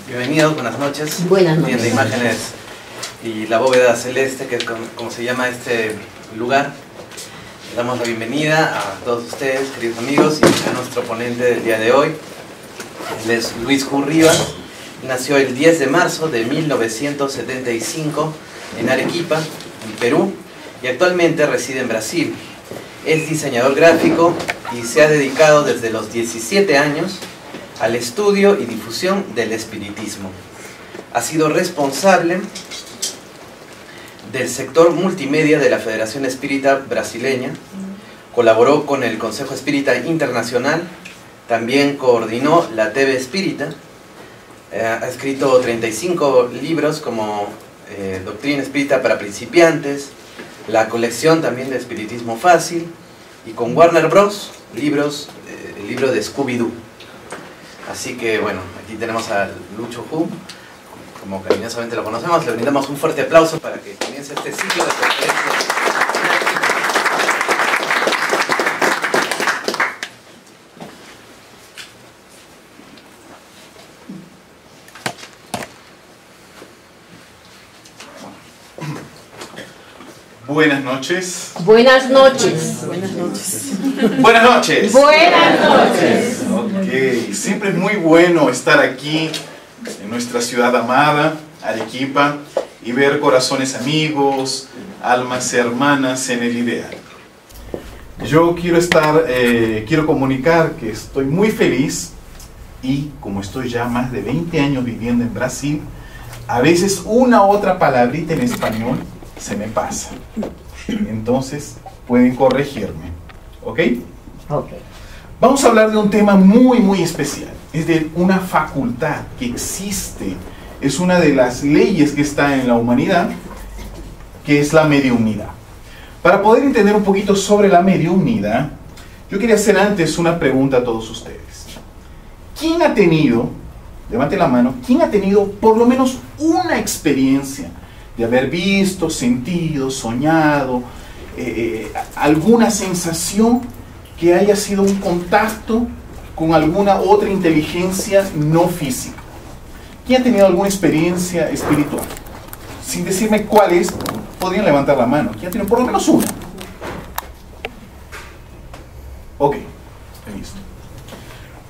Bienvenidos, buenas noches. Buenas noches. Viendo imágenes y la bóveda celeste, que es como se llama este lugar. Le damos la bienvenida a todos ustedes, queridos amigos, y a nuestro ponente del día de hoy. Él es Luis Hu Rivas. Nació el 10 de marzo de 1975 en Arequipa, en Perú, y actualmente reside en Brasil. Es diseñador gráfico y se ha dedicado desde los 17 años al estudio y difusión del espiritismo. Ha sido responsable del sector multimedia de la Federación Espírita Brasileña, colaboró con el Consejo Espírita Internacional, también coordinó la TV Espírita, ha escrito 35 libros como Doctrina Espírita para Principiantes, la colección también de Espiritismo Fácil, y con Warner Bros. El libro de Scooby-Doo. Así que bueno, aquí tenemos a Lucho Hu, como cariñosamente lo conocemos. Le brindamos un fuerte aplauso para que comience este ciclo de conferencias. Buenas noches. Buenas noches. Buenas noches. Buenas noches. Buenas noches. Ok, siempre es muy bueno estar aquí en nuestra ciudad amada, Arequipa, y ver corazones amigos, almas hermanas en el ideal. Yo quiero comunicar que estoy muy feliz y como estoy ya más de 20 años viviendo en Brasil, a veces una u otra palabrita en español se me pasa. Entonces pueden corregirme. ¿Ok? Ok. Vamos a hablar de un tema muy especial. Es de una facultad que existe. Es una de las leyes que está en la humanidad, que es la mediumnidad. Para poder entender un poquito sobre la mediumnidad, yo quería hacer antes una pregunta a todos ustedes. ¿Quién ha tenido, levante la mano, quién ha tenido por lo menos una experiencia de haber visto, sentido, soñado, alguna sensación que haya sido un contacto con alguna otra inteligencia no física? ¿Quién ha tenido alguna experiencia espiritual? Sin decirme cuál es, podrían levantar la mano. ¿Quién ha tenido por lo menos una? Ok, listo.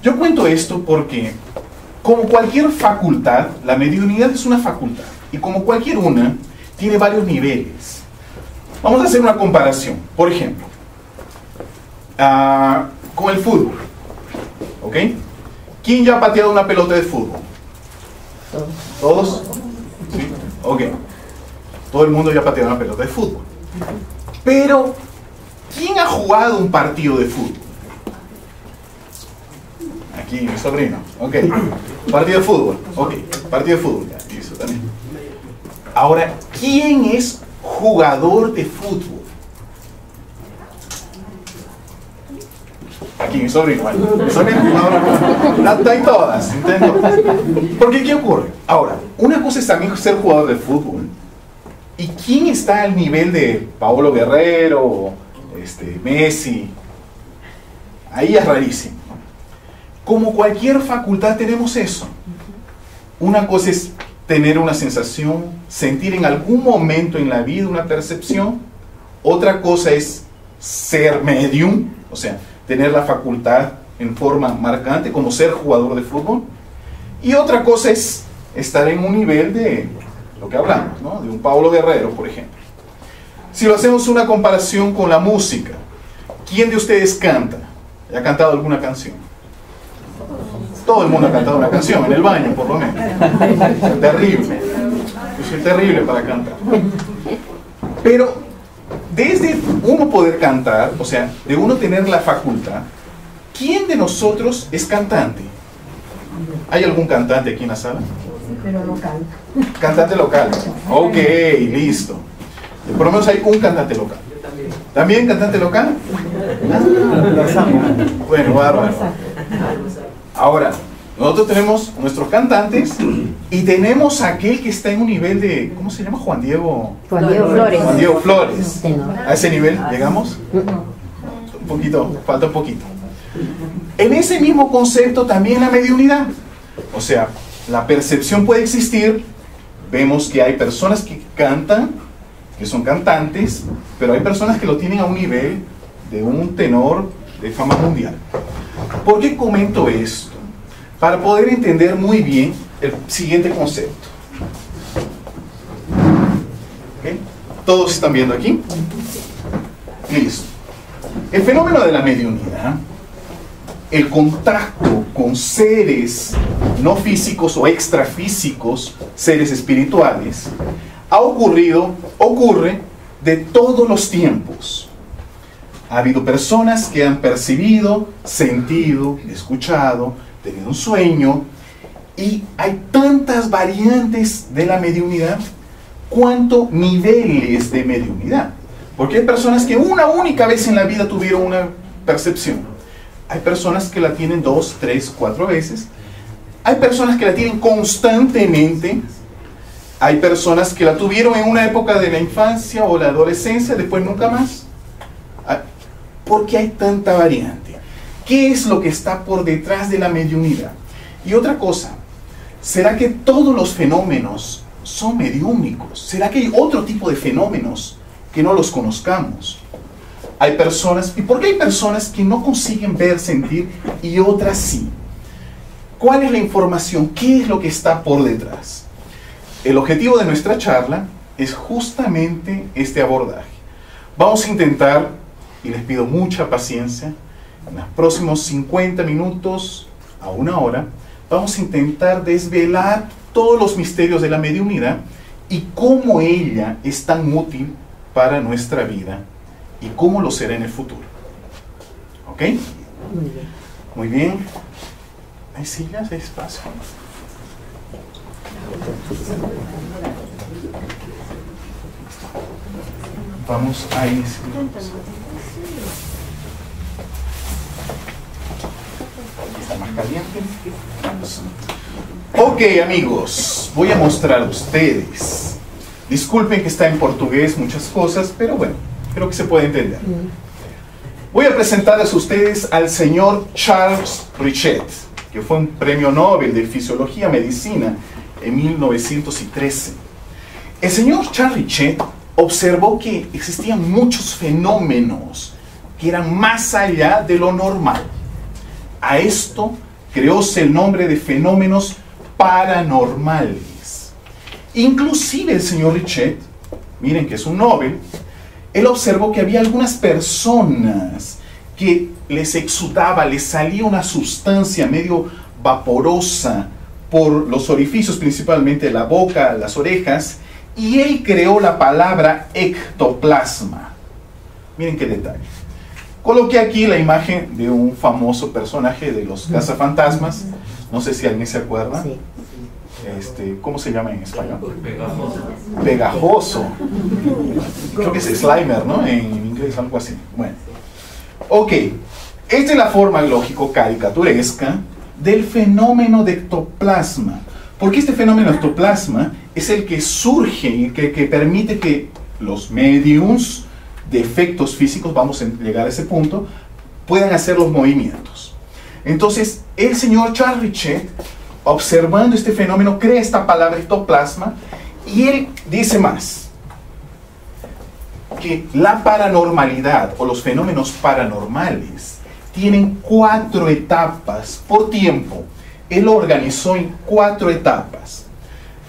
Yo cuento esto porque, como cualquier facultad, la mediunidad es una facultad. Y como cualquier una, tiene varios niveles. Vamos a hacer una comparación. Por ejemplo, con el fútbol. ¿Ok? ¿Quién ya ha pateado una pelota de fútbol? ¿Todos? ¿Sí? Ok. Todo el mundo ya ha pateado una pelota de fútbol. Pero, ¿quién ha jugado un partido de fútbol? Aquí, mi sobrino. Ok. Partido de fútbol. Ok. Partido de fútbol. Ya, eso también. Ahora, ¿quién es jugador de fútbol? Aquí, mi sobrino. Bueno, mi sobrino es jugador. Las hay todas, ¿entiendo? Porque, ¿qué ocurre? Ahora, una cosa es también ser jugador de fútbol. ¿Y quién está al nivel de Paolo Guerrero, Messi? Ahí es rarísimo. Como cualquier facultad tenemos eso. Una cosa es tener una sensación, sentir en algún momento en la vida una percepción. Otra cosa es ser medium, o sea, tener la facultad en forma marcante, como ser jugador de fútbol. Y otra cosa es estar en un nivel de lo que hablamos, ¿no? De un Paolo Guerrero, por ejemplo. Si lo hacemos una comparación con la música, ¿quién de ustedes canta? ¿Ha cantado alguna canción? Todo el mundo ha cantado una canción, en el baño por lo menos. Terrible. Yo soy terrible para cantar. Pero desde uno poder cantar, o sea, de uno tener la facultad, ¿quién de nosotros es cantante? ¿Hay algún cantante aquí en la sala? Pero no canta. Cantante local. Ok, listo. Por lo menos hay un cantante local. ¿También cantante local? Bueno, bárbaro. Ahora, nosotros tenemos nuestros cantantes y tenemos aquel que está en un nivel de, ¿cómo se llama? Juan Diego Flores. Juan Diego Flores. Tenor. ¿A ese nivel llegamos? Un poquito, falta un poquito. En ese mismo concepto también la mediunidad. O sea, la percepción puede existir. Vemos que hay personas que cantan, que son cantantes, pero hay personas que lo tienen a un nivel de un tenor de fama mundial. ¿Por qué comento esto? Para poder entender muy bien el siguiente concepto. ¿Okay? ¿Todos están viendo aquí? Listo. El fenómeno de la mediunidad, el contacto con seres no físicos o extrafísicos, seres espirituales, ocurre de todos los tiempos. Ha habido personas que han percibido, sentido, escuchado, tenido un sueño, y hay tantas variantes de la mediunidad cuanto niveles de mediunidad. Porque hay personas que una única vez en la vida tuvieron una percepción. Hay personas que la tienen 2, 3, 4 veces. Hay personas que la tienen constantemente. Hay personas que la tuvieron en una época de la infancia o la adolescencia, después nunca más. ¿Por qué hay tanta variante? ¿Qué es lo que está por detrás de la mediunidad? Y otra cosa, ¿será que todos los fenómenos son mediúnicos? ¿Será que hay otro tipo de fenómenos que no los conozcamos? Hay personas, ¿y por qué hay personas que no consiguen ver, sentir y otras sí? ¿Cuál es la información? ¿Qué es lo que está por detrás? El objetivo de nuestra charla es justamente este abordaje. Vamos a intentar, y les pido mucha paciencia, en los próximos 50 minutos a 1 hora, vamos a intentar desvelar todos los misterios de la mediunidad y cómo ella es tan útil para nuestra vida y cómo lo será en el futuro. ¿Ok? Muy bien. Muy bien. ¿Hay sillas? ¿Hay espacio? Vamos a ir. ¿Está más caliente? Ok, amigos, voy a mostrar a ustedes. Disculpen que está en portugués muchas cosas, pero bueno, creo que se puede entender. Voy a presentarles a ustedes al señor Charles Richet, que fue un premio Nobel de Fisiología Medicina en 1913. El señor Charles Richet observó que existían muchos fenómenos que eran más allá de lo normal. A esto creóse el nombre de fenómenos paranormales. Inclusive el señor Richet, miren que es un Nobel, él observó que había algunas personas que les exudaba, les salía una sustancia medio vaporosa por los orificios, principalmente la boca, las orejas, y él creó la palabra ectoplasma. Miren qué detalle. Coloqué aquí la imagen de un famoso personaje de los cazafantasmas. No sé si alguien se acuerda. Sí. ¿Cómo se llama en español? Pegajoso. Pegajoso. Creo que es Slimer, ¿no? En inglés, algo así. Bueno. Ok. Esta es la forma lógico-caricaturesca del fenómeno de ectoplasma. Porque este fenómeno de ectoplasma es el que surge y que permite que los mediums de efectos físicos, vamos a llegar a ese punto, puedan hacer los movimientos. Entonces, el señor Charles Richet, observando este fenómeno, crea esta palabra ectoplasma, y él dice más, que la paranormalidad o los fenómenos paranormales tienen 4 etapas por tiempo. Él lo organizó en 4 etapas.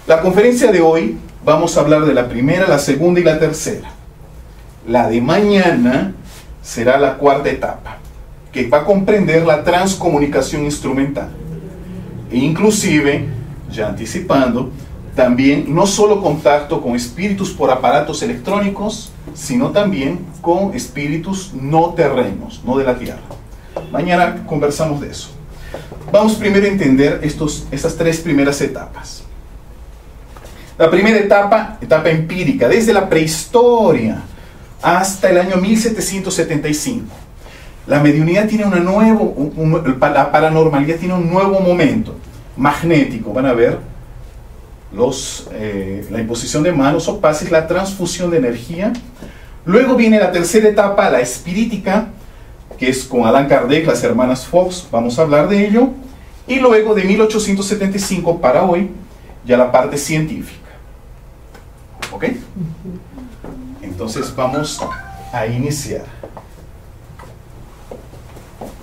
La conferencia de hoy vamos a hablar de la primera, la segunda y la tercera. La de mañana será la 4ª etapa, que va a comprender la transcomunicación instrumental. E inclusive, ya anticipando, también no solo contacto con espíritus por aparatos electrónicos, sino también con espíritus no terrenos, no de la tierra. Mañana conversamos de eso. Vamos primero a entender estas 3 primeras etapas. La primera etapa, etapa empírica, desde la prehistoria hasta el año 1775. La mediunidad tiene la paranormalidad tiene un nuevo momento magnético. Van a ver la imposición de manos o pases, la transfusión de energía. Luego viene la tercera etapa, la espirítica, que es con Allan Kardec, las hermanas Fox, vamos a hablar de ello. Y luego de 1875 para hoy, ya la parte científica. ¿Ok? Entonces vamos a iniciar.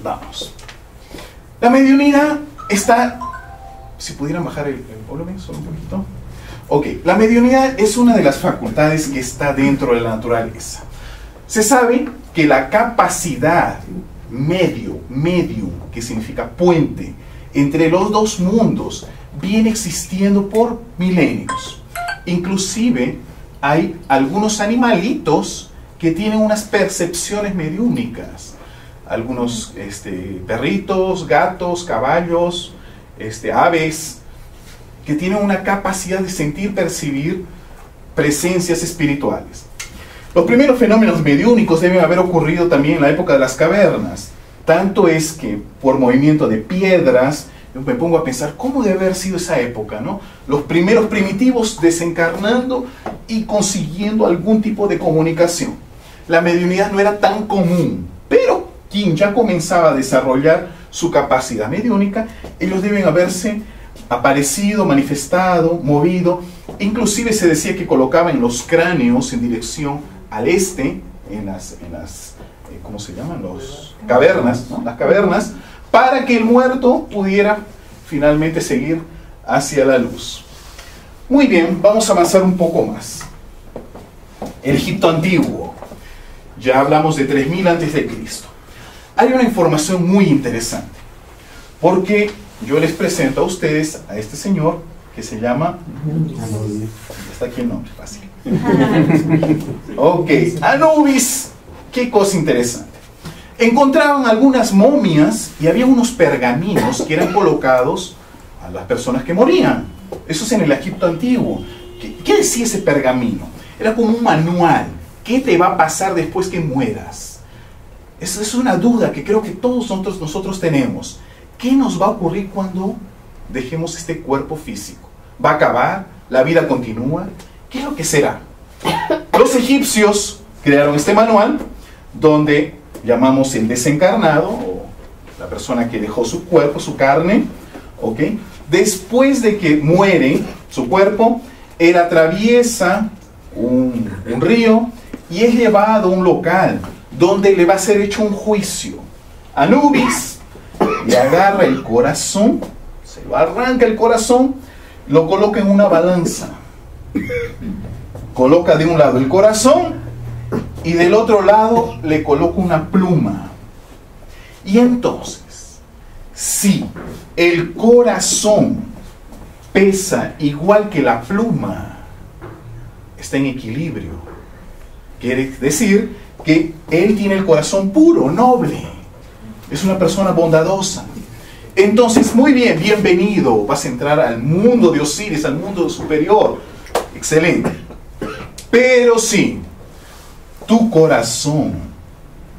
Vamos. La mediunidad está... Si pudieran bajar el volumen solo un poquito. Ok, la mediunidad es una de las facultades que está dentro de la naturaleza. Se sabe que la capacidad medium, que significa puente, entre los dos mundos, viene existiendo por milenios. Inclusive hay algunos animalitos que tienen unas percepciones mediúnicas. Algunos perritos, gatos, caballos, aves, que tienen una capacidad de sentir, percibir presencias espirituales. Los primeros fenómenos mediúnicos deben haber ocurrido también en la época de las cavernas. Tanto es que por movimiento de piedras, yo me pongo a pensar cómo debe haber sido esa época, ¿no? Los primeros primitivos desencarnando y consiguiendo algún tipo de comunicación. La mediunidad no era tan común, pero quien ya comenzaba a desarrollar su capacidad mediúnica, ellos deben haberse aparecido, manifestado, movido. Inclusive se decía que colocaban los cráneos en dirección al este, en las ¿cómo se llaman? Los cavernas, ¿no? Las cavernas, para que el muerto pudiera finalmente seguir hacia la luz. Muy bien, vamos a avanzar un poco más. El Egipto antiguo. Ya hablamos de 3000 a.C. Hay una información muy interesante, porque yo les presento a ustedes a este señor que se llama... Está aquí el nombre, fácil. Ok, Anubis. Qué cosa interesante. Encontraban algunas momias y había unos pergaminos que eran colocados a las personas que morían. Eso es en el Egipto antiguo. ¿Qué decía ese pergamino? Era como un manual. ¿Qué te va a pasar después que mueras? Esa es una duda que creo que todos nosotros tenemos. ¿Qué nos va a ocurrir cuando dejemos este cuerpo físico? ¿Va a acabar? ¿La vida continúa? ¿Qué es lo que será? Los egipcios crearon este manual donde llamamos el desencarnado, o la persona que dejó su cuerpo, su carne, ¿ok? Después de que muere su cuerpo, él atraviesa un río y es llevado a un local donde le va a ser hecho un juicio. Anubis le agarra el corazón, se lo arranca el corazón, lo coloca en una balanza. Coloca de un lado el corazón y del otro lado le coloca una pluma. Y entonces, si el corazón pesa igual que la pluma, está en equilibrio. Quiere decir que él tiene el corazón puro, noble. Es una persona bondadosa. Entonces, muy bien, bienvenido. Vas a entrar al mundo de Osiris, al mundo superior. Excelente. Pero si tu corazón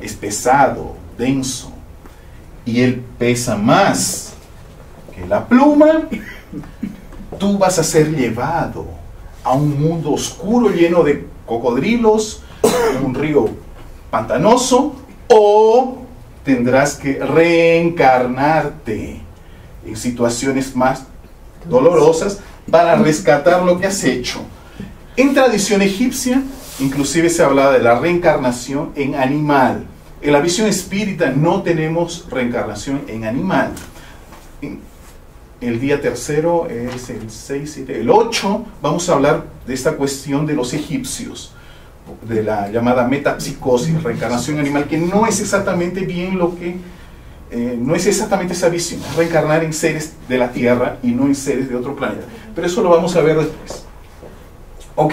es pesado, denso, y él pesa más que la pluma, tú vas a ser llevado a un mundo oscuro lleno de cocodrilos, un río pantanoso, o tendrás que reencarnarte en situaciones más dolorosas para rescatar lo que has hecho. En tradición egipcia, inclusive se hablaba de la reencarnación en animal. En la visión espírita no tenemos reencarnación en animal. El día tercero es el 6, 7, el 8. Vamos a hablar de esta cuestión de los egipcios, de la llamada metapsicosis, reencarnación animal, que no es exactamente bien lo que... no es exactamente esa visión, es reencarnar en seres de la Tierra y no en seres de otro planeta. Pero eso lo vamos a ver después. Ok,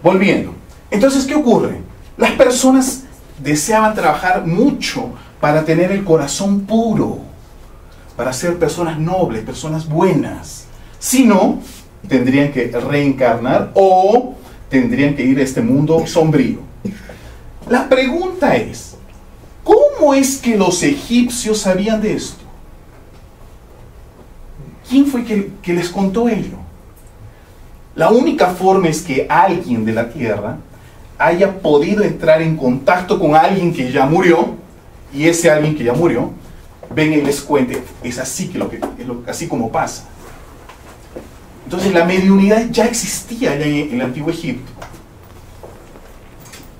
volviendo. Entonces, ¿qué ocurre? Las personas deseaban trabajar mucho para tener el corazón puro, para ser personas nobles, personas buenas. Si no, tendrían que reencarnar o tendrían que ir a este mundo sombrío. La pregunta es, ¿cómo es que los egipcios sabían de esto? ¿Quién fue que les contó ello? La única forma es que alguien de la Tierra haya podido entrar en contacto con alguien que ya murió, y ese alguien que ya murió venga y les cuente, es así, así como pasa. Entonces la mediunidad ya existía allá en el Antiguo Egipto.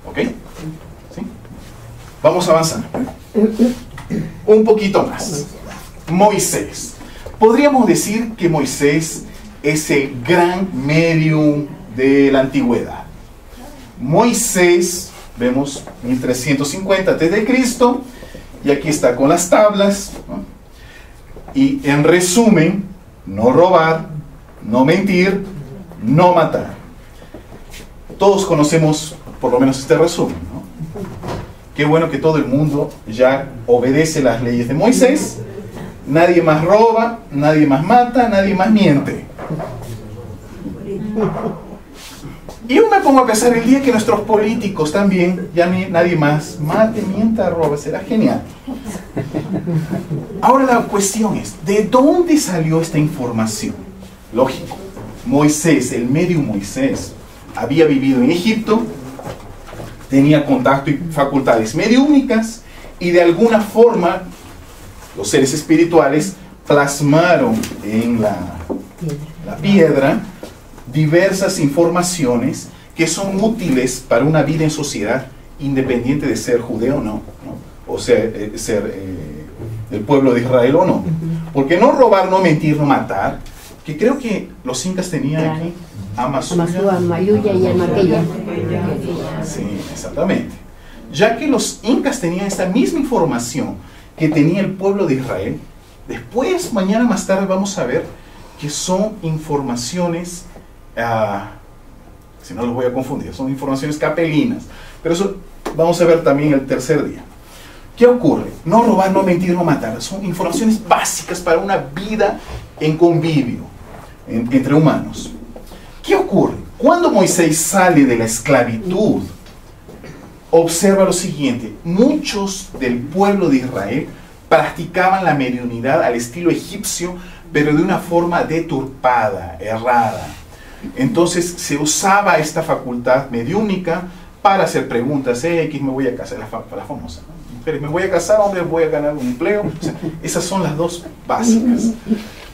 ¿Ok? ¿Sí? Vamos a avanzar. Un poquito más. Moisés. Podríamos decir que Moisés es el gran medium de la antigüedad. Moisés, vemos 1350 a.C., y aquí está con las tablas, ¿no? Y en resumen, no robar, no mentir, no matar. Todos conocemos por lo menos este resumen, ¿no? Qué bueno que todo el mundo ya obedece las leyes de Moisés. Nadie más roba, nadie más mata, nadie más miente. Y yo me pongo a pensar el día que nuestros políticos también, ya nadie más mate, mienta, roba, será genial. Ahora la cuestión es, ¿de dónde salió esta información? Lógico, Moisés, el medium Moisés, había vivido en Egipto, tenía contacto y facultades mediúmnicas, y de alguna forma los seres espirituales plasmaron en la piedra diversas informaciones que son útiles para una vida en sociedad, independiente de ser judeo o no, o ser del pueblo de Israel o no. Porque no robar, no mentir, no matar, que creo que los incas tenían aquí Amazúa, Mayuya y Almaqueya. Sí, exactamente. Ya que los incas tenían esta misma información que tenía el pueblo de Israel, después, mañana más tarde, vamos a ver que son informaciones, si no los voy a confundir, son informaciones capelinas. Pero eso vamos a ver también el tercer día. ¿Qué ocurre? No robar, no mentir, no matar. Son informaciones básicas para una vida en convivio entre humanos. ¿Qué ocurre? Cuando Moisés sale de la esclavitud, observa lo siguiente: muchos del pueblo de Israel practicaban la mediunidad al estilo egipcio, pero de una forma deturpada, errada. Entonces se usaba esta facultad mediúnica para hacer preguntas. X, me voy a casar, la famosa, ¿no? Mujeres, me voy a casar, hombres, voy a ganar un empleo. O sea, esas son las dos básicas.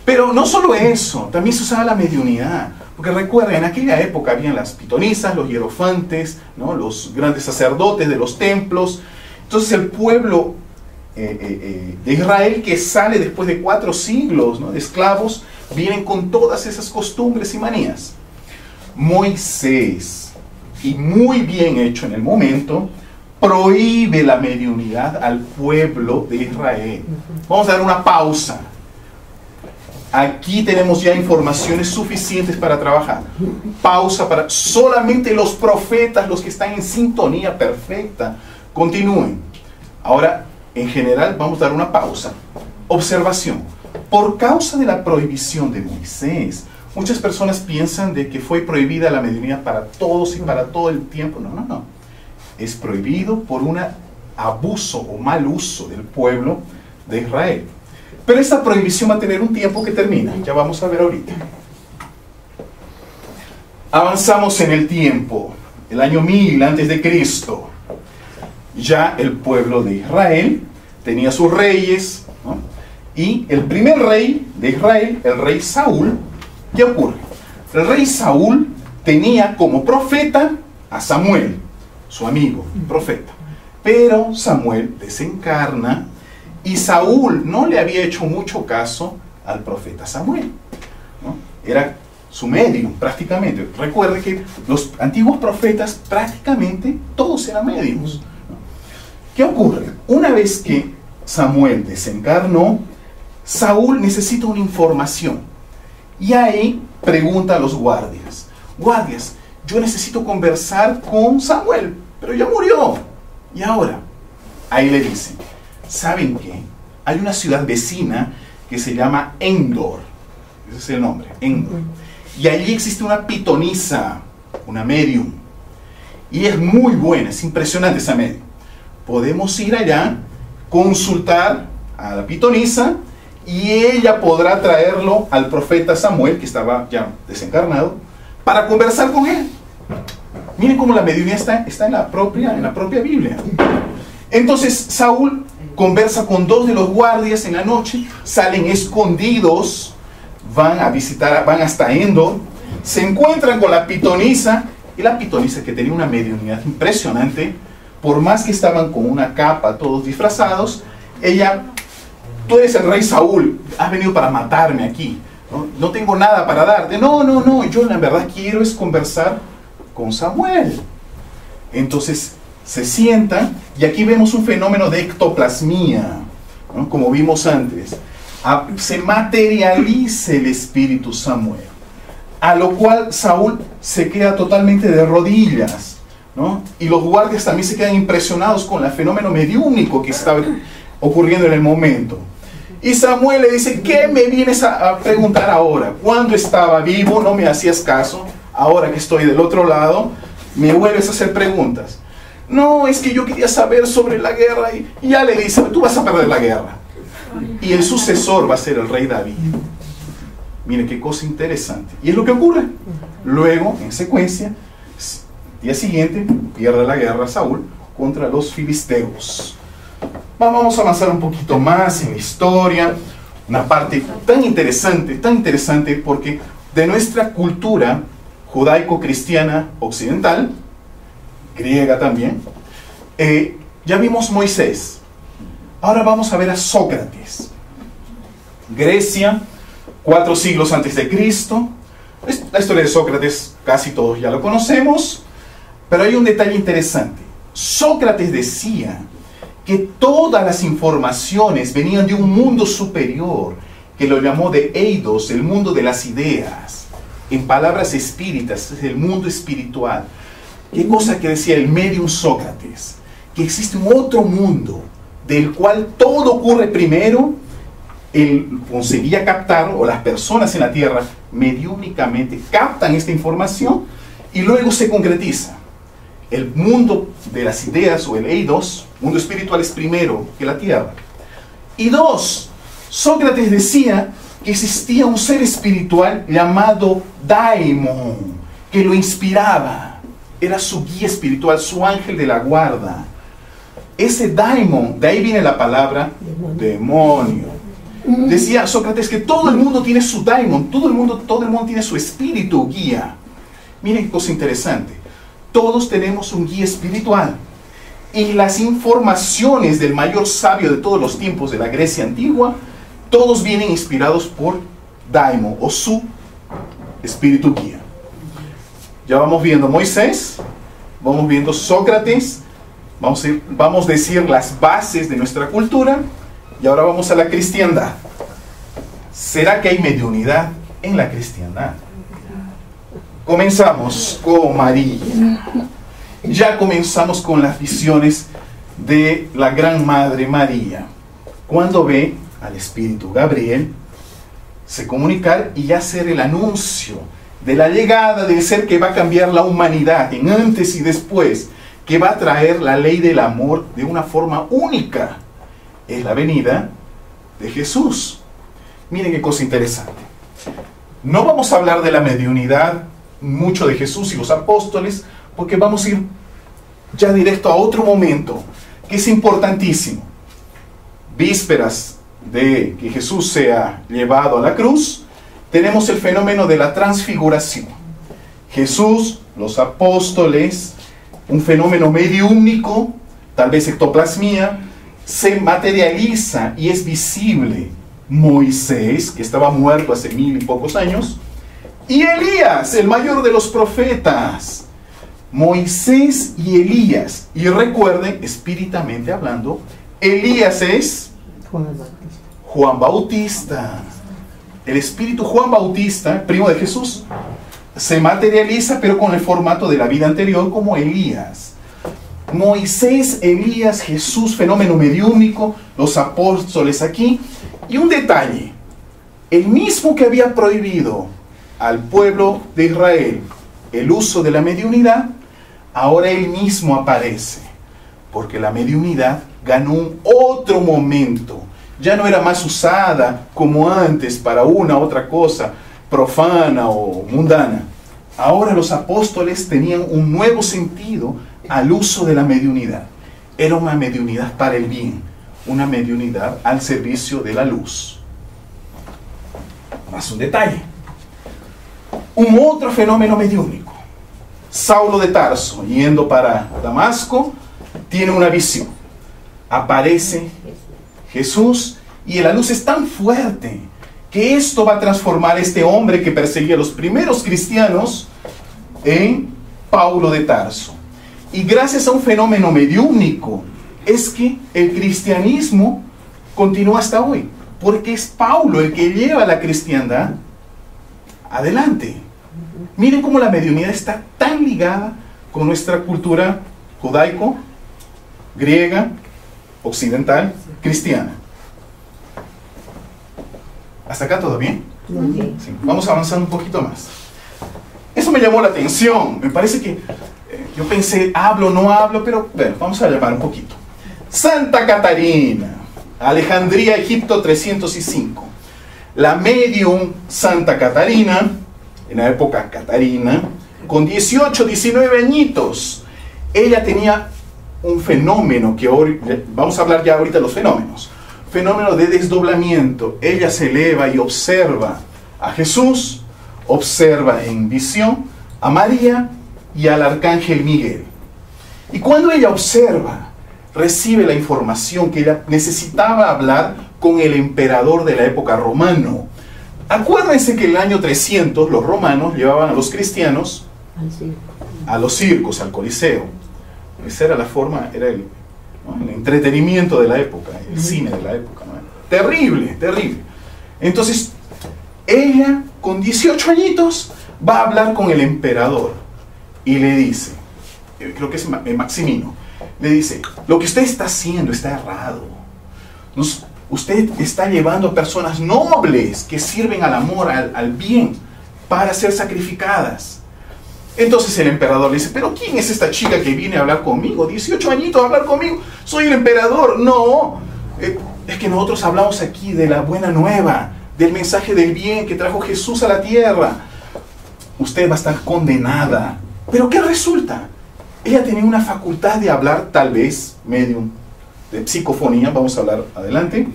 Pero no solo eso, también se usaba la mediunidad. Porque recuerden, en aquella época habían las pitonisas, los hierofantes, ¿no? Los grandes sacerdotes de los templos. Entonces el pueblo de Israel, que sale después de 4 siglos, ¿no?, de esclavos, vienen con todas esas costumbres y manías. Moisés, y muy bien hecho en el momento, prohíbe la mediunidad al pueblo de Israel. Vamos a dar una pausa. Aquí tenemos ya informaciones suficientes para trabajar. Pausa para solamente los profetas, los que están en sintonía perfecta, continúen. Ahora, en general, vamos a dar una pausa. Observación. Por causa de la prohibición de Moisés, muchas personas piensan de que fue prohibida la mediunidad para todos y para todo el tiempo. No, no, no. Es prohibido por un abuso o mal uso del pueblo de Israel. Pero esta prohibición va a tener un tiempo que termina. Ya vamos a ver ahorita. Avanzamos en el tiempo. El año 1000 antes de Cristo. Ya el pueblo de Israel tenía sus reyes, ¿no? Y el primer rey de Israel, el rey Saúl, ¿qué ocurre? El rey Saúl tenía como profeta a Samuel, su amigo, profeta. Pero Samuel desencarna y Saúl no le había hecho mucho caso al profeta Samuel, ¿no? Era su medium prácticamente. Recuerde que los antiguos profetas prácticamente todos eran mediums, ¿no? ¿Qué ocurre? Una vez que Samuel desencarnó, Saúl necesita una información. Y ahí pregunta a los guardias: guardias, yo necesito conversar con Samuel, pero ya murió. ¿Y ahora? Ahí le dicen: ¿saben qué? Hay una ciudad vecina que se llama Endor. Ese es el nombre, Endor. Y allí existe una pitonisa, una medium. Y es muy buena, es impresionante esa medium. Podemos ir allá, consultar a la pitonisa, y ella podrá traerlo al profeta Samuel, que estaba ya desencarnado, para conversar con él. Miren cómo la mediunidad está en la propia Biblia. Entonces Saúl conversa con 2 de los guardias en la noche, salen escondidos, van a visitar, van hasta Endor, se encuentran con la pitonisa, y la pitonisa, que tenía una mediunidad impresionante, por más que estaban con una capa, todos disfrazados, ella: tú eres el rey Saúl, has venido para matarme aquí, no tengo nada para darte. No, yo la verdad quiero es conversar con Samuel. Entonces se sientan, y aquí vemos un fenómeno de ectoplasmía, ¿no? Como vimos antes. Se materializa el espíritu Samuel, a lo cual Saúl se queda totalmente de rodillas, ¿no? Y los guardias también se quedan impresionados con el fenómeno mediúnico que estaba ocurriendo en el momento. Y Samuel le dice: ¿qué me vienes a preguntar ahora? Cuando estaba vivo no me hacías caso, ahora que estoy del otro lado me vuelves a hacer preguntas. No, es que yo quería saber sobre la guerra. Y ya le dice: tú vas a perder la guerra, y el sucesor va a ser el rey David. Miren qué cosa interesante. Y es lo que ocurre. Luego, en secuencia, día siguiente, pierde la guerra Saúl contra los filisteos. Vamos a avanzar un poquito más en la historia. Una parte tan interesante, porque de nuestra cultura judaico-cristiana occidental, griega también, ya vimos Moisés. Ahora vamos a ver a Sócrates. Grecia, 4 siglos antes de Cristo. La historia de Sócrates casi todos ya lo conocemos, pero hay un detalle interesante. Sócrates decía que todas las informaciones venían de un mundo superior, que lo llamó de eidos, el mundo de las ideas. En palabras espíritas, es el mundo espiritual. ¿Qué cosa que decía el medium Sócrates? Que existe un otro mundo, del cual todo ocurre primero. Él conseguía captar, o las personas en la tierra mediúnicamente captan esta información, y luego se concretiza. El mundo de las ideas, o el eidos, mundo espiritual, es primero que la tierra. Y 2, Sócrates decía que existía un ser espiritual llamado Daimon, que lo inspiraba. Era su guía espiritual, su ángel de la guarda. Ese Daimon, de ahí viene la palabra demonio. Decía Sócrates que todo el mundo tiene su Daimon, todo el mundo tiene su espíritu guía. Miren qué cosa interesante. Todos tenemos un guía espiritual. Y las informaciones del mayor sabio de todos los tiempos de la Grecia antigua, todos vienen inspirados por Daimon, o su espíritu guía. Ya vamos viendo Moisés, vamos viendo Sócrates, vamos a decir las bases de nuestra cultura, y ahora vamos a la cristiandad. ¿Será que hay mediunidad en la cristiandad? Comenzamos con María. Ya comenzamos con las visiones de la Gran Madre María, cuando ve al Espíritu Gabriel se comunicar y hacer el anuncio de la llegada del ser que va a cambiar la humanidad en antes y después, que va a traer la ley del amor de una forma única. Es la venida de Jesús. Miren qué cosa interesante. No vamos a hablar de la mediunidad mucho de Jesús y los apóstoles, porque vamos a ir ya directo a otro momento que es importantísimo. Vísperas de que Jesús sea llevado a la cruz, tenemos el fenómeno de la transfiguración. Jesús, los apóstoles, un fenómeno mediúnico, tal vez ectoplasmía, se materializa y es visible Moisés, que estaba muerto hace 1000 y pocos años, y Elías, el mayor de los profetas. Moisés y Elías. Y recuerden, espíritamente hablando, Elías es Juan Bautista. El espíritu Juan Bautista, primo de Jesús, se materializa, pero con el formato de la vida anterior, como Elías. Moisés, Elías, Jesús, fenómeno mediúnico, los apóstoles aquí. Y un detalle: el mismo que había prohibido al pueblo de Israel el uso de la mediunidad, ahora él mismo aparece, porque la mediunidad ganó un otro momento. Ya no era más usada como antes para una otra cosa profana o mundana. Ahora los apóstoles tenían un nuevo sentido al uso de la mediunidad. Era una mediunidad para el bien, una mediunidad al servicio de la luz. Más un detalle. Un otro fenómeno mediúnico. Saulo de Tarso, yendo para Damasco, tiene una visión. Aparece Jesús y la luz es tan fuerte que esto va a transformar a este hombre que perseguía a los primeros cristianos en Paulo de Tarso. Y gracias a un fenómeno mediúnico es que el cristianismo continúa hasta hoy, porque es Paulo el que lleva la cristiandad adelante. Miren cómo la mediunidad está tan ligada con nuestra cultura judaico, griega, occidental, cristiana. ¿Hasta acá todo bien? Sí. Vamos avanzando un poquito más. Eso me llamó la atención. Me parece que yo pensé, hablo, no hablo, pero bueno, vamos a llamar un poquito. Santa Catarina, Alejandría, Egipto, 305. La medium Santa Catarina, en la época Catarina, con 18, 19 añitos, ella tenía un fenómeno que hoy, vamos a hablar ya ahorita de los fenómenos. Fenómeno de desdoblamiento. Ella se eleva y observa a Jesús, observa en visión a María y al arcángel Miguel. Y cuando ella observa, recibe la información que ella necesitaba hablar con el emperador de la época romano. Acuérdense que en el año 300 los romanos llevaban a los cristianos a los circos, al Coliseo. Esa era la forma, era el entretenimiento de la época, el cine de la época, ¿no? Terrible, terrible. Entonces, ella con 18 añitos va a hablar con el emperador y le dice, creo que es Maximino, le dice, lo que usted está haciendo está errado. Usted está llevando a personas nobles que sirven al amor, al bien, para ser sacrificadas. Entonces el emperador le dice, pero ¿quién es esta chica que viene a hablar conmigo? 18 añitos a hablar conmigo. Soy el emperador. No, es que nosotros hablamos aquí de la buena nueva, del mensaje del bien que trajo Jesús a la tierra. Usted va a estar condenada. ¿Pero qué resulta? Ella tenía una facultad de hablar, tal vez, medium de psicofonía, vamos a hablar adelante,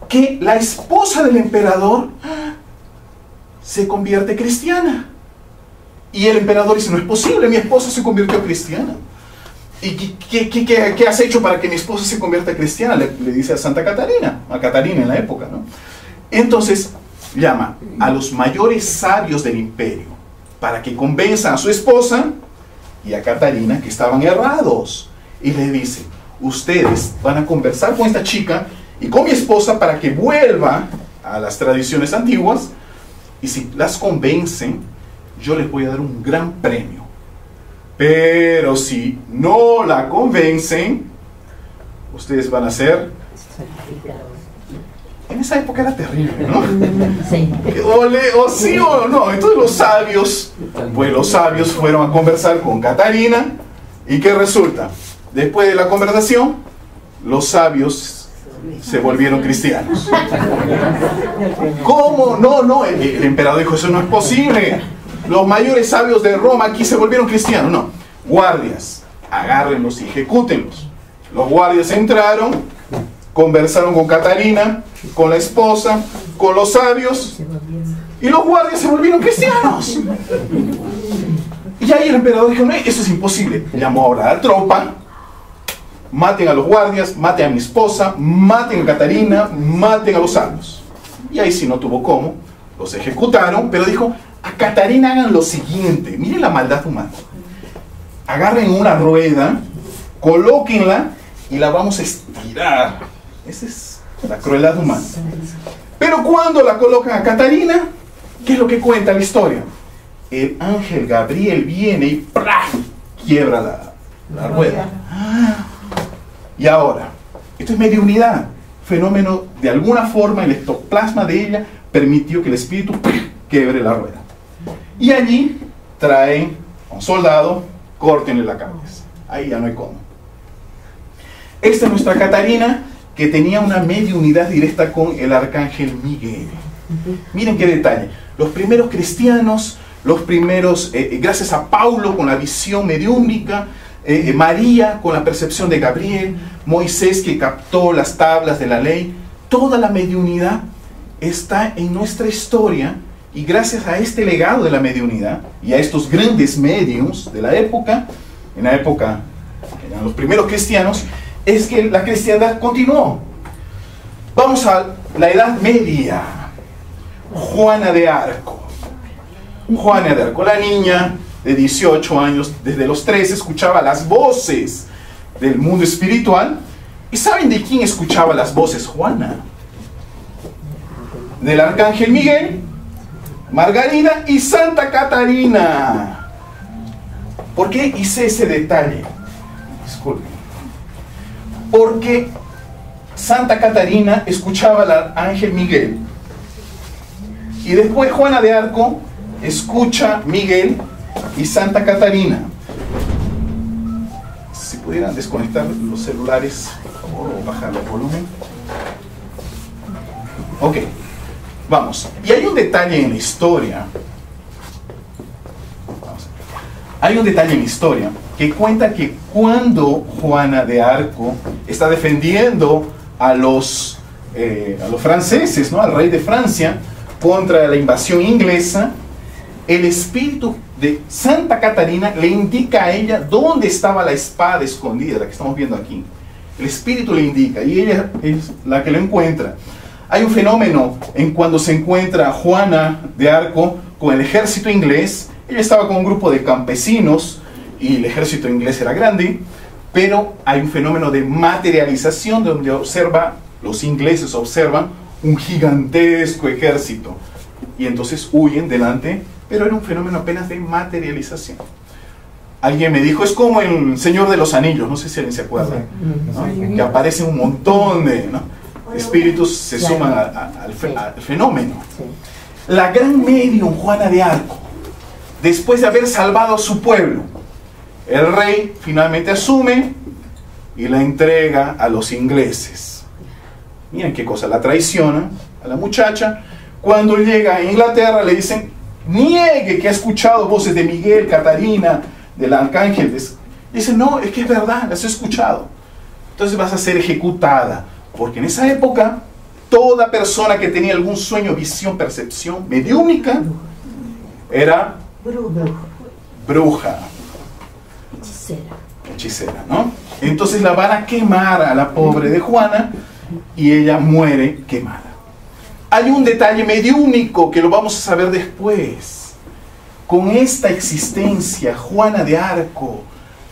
que la esposa del emperador se convierte cristiana. Y el emperador dice, no es posible, mi esposa se convirtió cristiana. ¿Y qué has hecho para que mi esposa se convierta cristiana? Le dice a Santa Catarina, a Catarina en la época, ¿no? Entonces llama a los mayores sabios del imperio para que convenzan a su esposa y a Catarina que estaban errados. Y le dice, ustedes van a conversar con esta chica y con mi esposa para que vuelva a las tradiciones antiguas, y si las convencen, yo les voy a dar un gran premio. Pero si no la convencen, ustedes van a ser... En esa época era terrible, ¿no? Sí. O sí o no. Entonces los sabios, pues los sabios fueron a conversar con Catarina. ¿Y qué resulta? Después de la conversación, los sabios se volvieron cristianos. ¿Cómo? No, el emperador dijo, eso no es posible. Los mayores sabios de Roma aquí se volvieron cristianos. No, guardias, agárrenlos y ejecútenlos. Los guardias entraron, conversaron con Catarina, con la esposa, con los sabios, y los guardias se volvieron cristianos. Y ahí el emperador dijo, no, eso es imposible. Llamó ahora a la tropa, maten a los guardias, maten a mi esposa, maten a Catarina, maten a los sabios. Y ahí sí no tuvo cómo, los ejecutaron, pero dijo, a Catarina hagan lo siguiente, miren la maldad humana. Agarren una rueda, colóquenla y la vamos a estirar. Esa es la crueldad humana. Pero cuando la colocan a Catarina, ¿qué es lo que cuenta la historia? El ángel Gabriel viene y ¡plaf! Quiebra la rueda. Y ahora, esto es mediunidad. Fenómeno, de alguna forma, el ectoplasma de ella permitió que el espíritu quiebre la rueda. Y allí traen a un soldado, córtenle la cabeza. Ahí ya no hay cómo. Esta es nuestra Catarina, que tenía una mediunidad directa con el arcángel Miguel. Miren qué detalle. Los primeros cristianos, gracias a Paulo con la visión mediúnica, María con la percepción de Gabriel, Moisés que captó las tablas de la ley. Toda la mediunidad está en nuestra historia, y gracias a este legado de la mediunidad y a estos grandes mediums de la época, eran los primeros cristianos, es que la cristiandad continuó. Vamos a la Edad Media. Juana de Arco. Juana de Arco, la niña de 18 años, desde los 13 escuchaba las voces del mundo espiritual. ¿Y saben de quién escuchaba las voces Juana? Del arcángel Miguel, Margarida y Santa Catarina. ¿Por qué hice ese detalle? Disculpen. Porque Santa Catarina escuchaba al arcángel Miguel, y después Juana de Arco escucha Miguel y Santa Catarina. Si pudieran desconectar los celulares, por favor, o bajar el volumen. Ok, vamos. Y hay un detalle en la historia. Hay un detalle en la historia que cuenta que cuando Juana de Arco está defendiendo a los franceses, ¿no?, al rey de Francia, contra la invasión inglesa, el espíritu de Santa Catarina le indica a ella dónde estaba la espada escondida, la que estamos viendo aquí. El espíritu le indica, y ella es la que lo encuentra. Hay un fenómeno en cuando se encuentra Juana de Arco con el ejército inglés. Ella estaba con un grupo de campesinos, y el ejército inglés era grande, pero hay un fenómeno de materialización donde los ingleses observan un gigantesco ejército, y entonces huyen delante, pero era un fenómeno apenas de materialización. Alguien me dijo, es como el Señor de los Anillos, no sé si alguien se acuerda, ¿no?, que aparece un montón de, ¿no?, espíritus, se suman al fenómeno. La gran medium Juana de Arco, después de haber salvado a su pueblo, el rey finalmente asume y la entrega a los ingleses. Miren qué cosa, la traicionan a la muchacha. Cuando llega a Inglaterra le dicen, niegue que ha escuchado voces de Miguel, Catarina, del arcángel. Dice, no, es que es verdad, las he escuchado. Entonces vas a ser ejecutada, porque en esa época toda persona que tenía algún sueño, visión, percepción mediúnica era bruja, hechicera, ¿no? Entonces la van a quemar a la pobre de Juana, y ella muere quemada. Hay un detalle mediúnico que lo vamos a saber después. Con esta existencia, Juana de Arco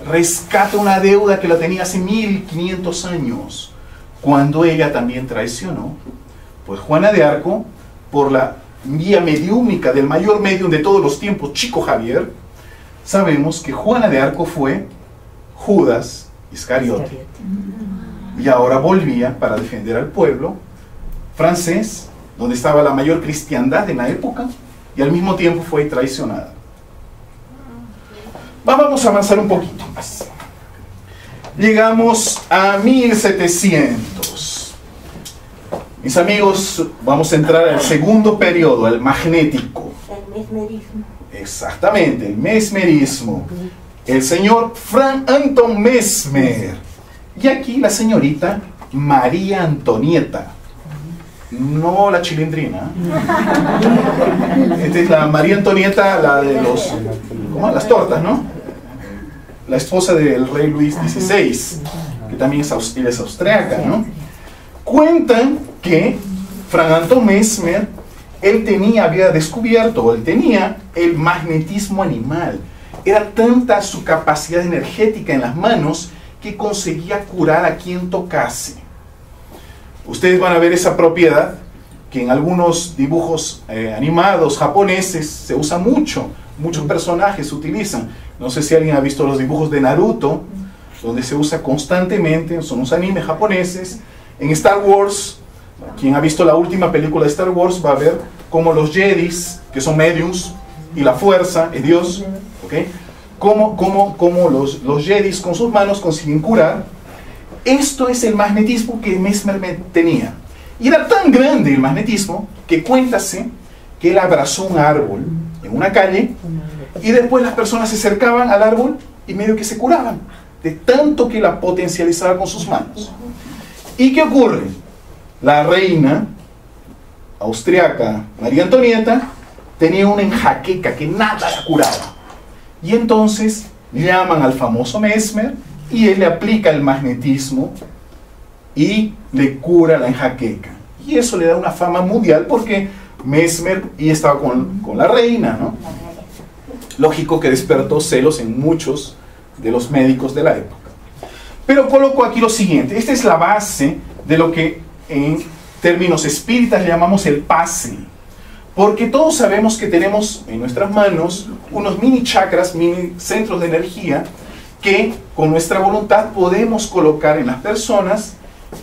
rescata una deuda que la tenía hace 1500 años, cuando ella también traicionó. Pues Juana de Arco, por la vía mediúmica del mayor medium de todos los tiempos, Chico Javier, sabemos que Juana de Arco fue Judas Iscariote. Y ahora volvía para defender al pueblo francés, donde estaba la mayor cristiandad en la época, y al mismo tiempo fue traicionada. Vamos a avanzar un poquito más. Llegamos a 1700. Mis amigos, vamos a entrar al segundo periodo, el magnético. El mesmerismo. Exactamente, el mesmerismo. El señor Frank Anton Mesmer. Y aquí la señorita María Antonieta. No la Chilindrina. Esta es la María Antonieta, la de las tortas, ¿no? La esposa del rey Luis XVI, que también es austriaca, ¿no? Cuentan que Frank Anton Mesmer, él tenía el magnetismo animal. Era tanta su capacidad energética en las manos que conseguía curar a quien tocase. Ustedes van a ver esa propiedad que en algunos dibujos animados japoneses se usa mucho. Muchos personajes utilizan. No sé si alguien ha visto los dibujos de Naruto, donde se usa constantemente, son unos animes japoneses. En Star Wars, quien ha visto la última película de Star Wars va a ver cómo los Jedis, que son mediums, y la fuerza es Dios, ¿okay?, cómo los Jedis con sus manos consiguen curar. Esto es el magnetismo que Mesmer tenía. Y era tan grande el magnetismo que cuéntase que él abrazó un árbol en una calle, y después las personas se acercaban al árbol y medio que se curaban, de tanto que la potencializaba con sus manos. ¿Y qué ocurre? La reina austriaca María Antonieta tenía una enjaqueca que nada la curaba. Y entonces llaman al famoso Mesmer y él le aplica el magnetismo y le cura la enjaqueca. Y eso le da una fama mundial porque Mesmer y estaba con la reina, ¿no? Lógico que despertó celos en muchos de los médicos de la época. Pero coloco aquí lo siguiente. Esta es la base de lo que en términos espíritas llamamos el pase. Porque todos sabemos que tenemos en nuestras manos unos mini chakras, mini centros de energía que con nuestra voluntad podemos colocar en las personas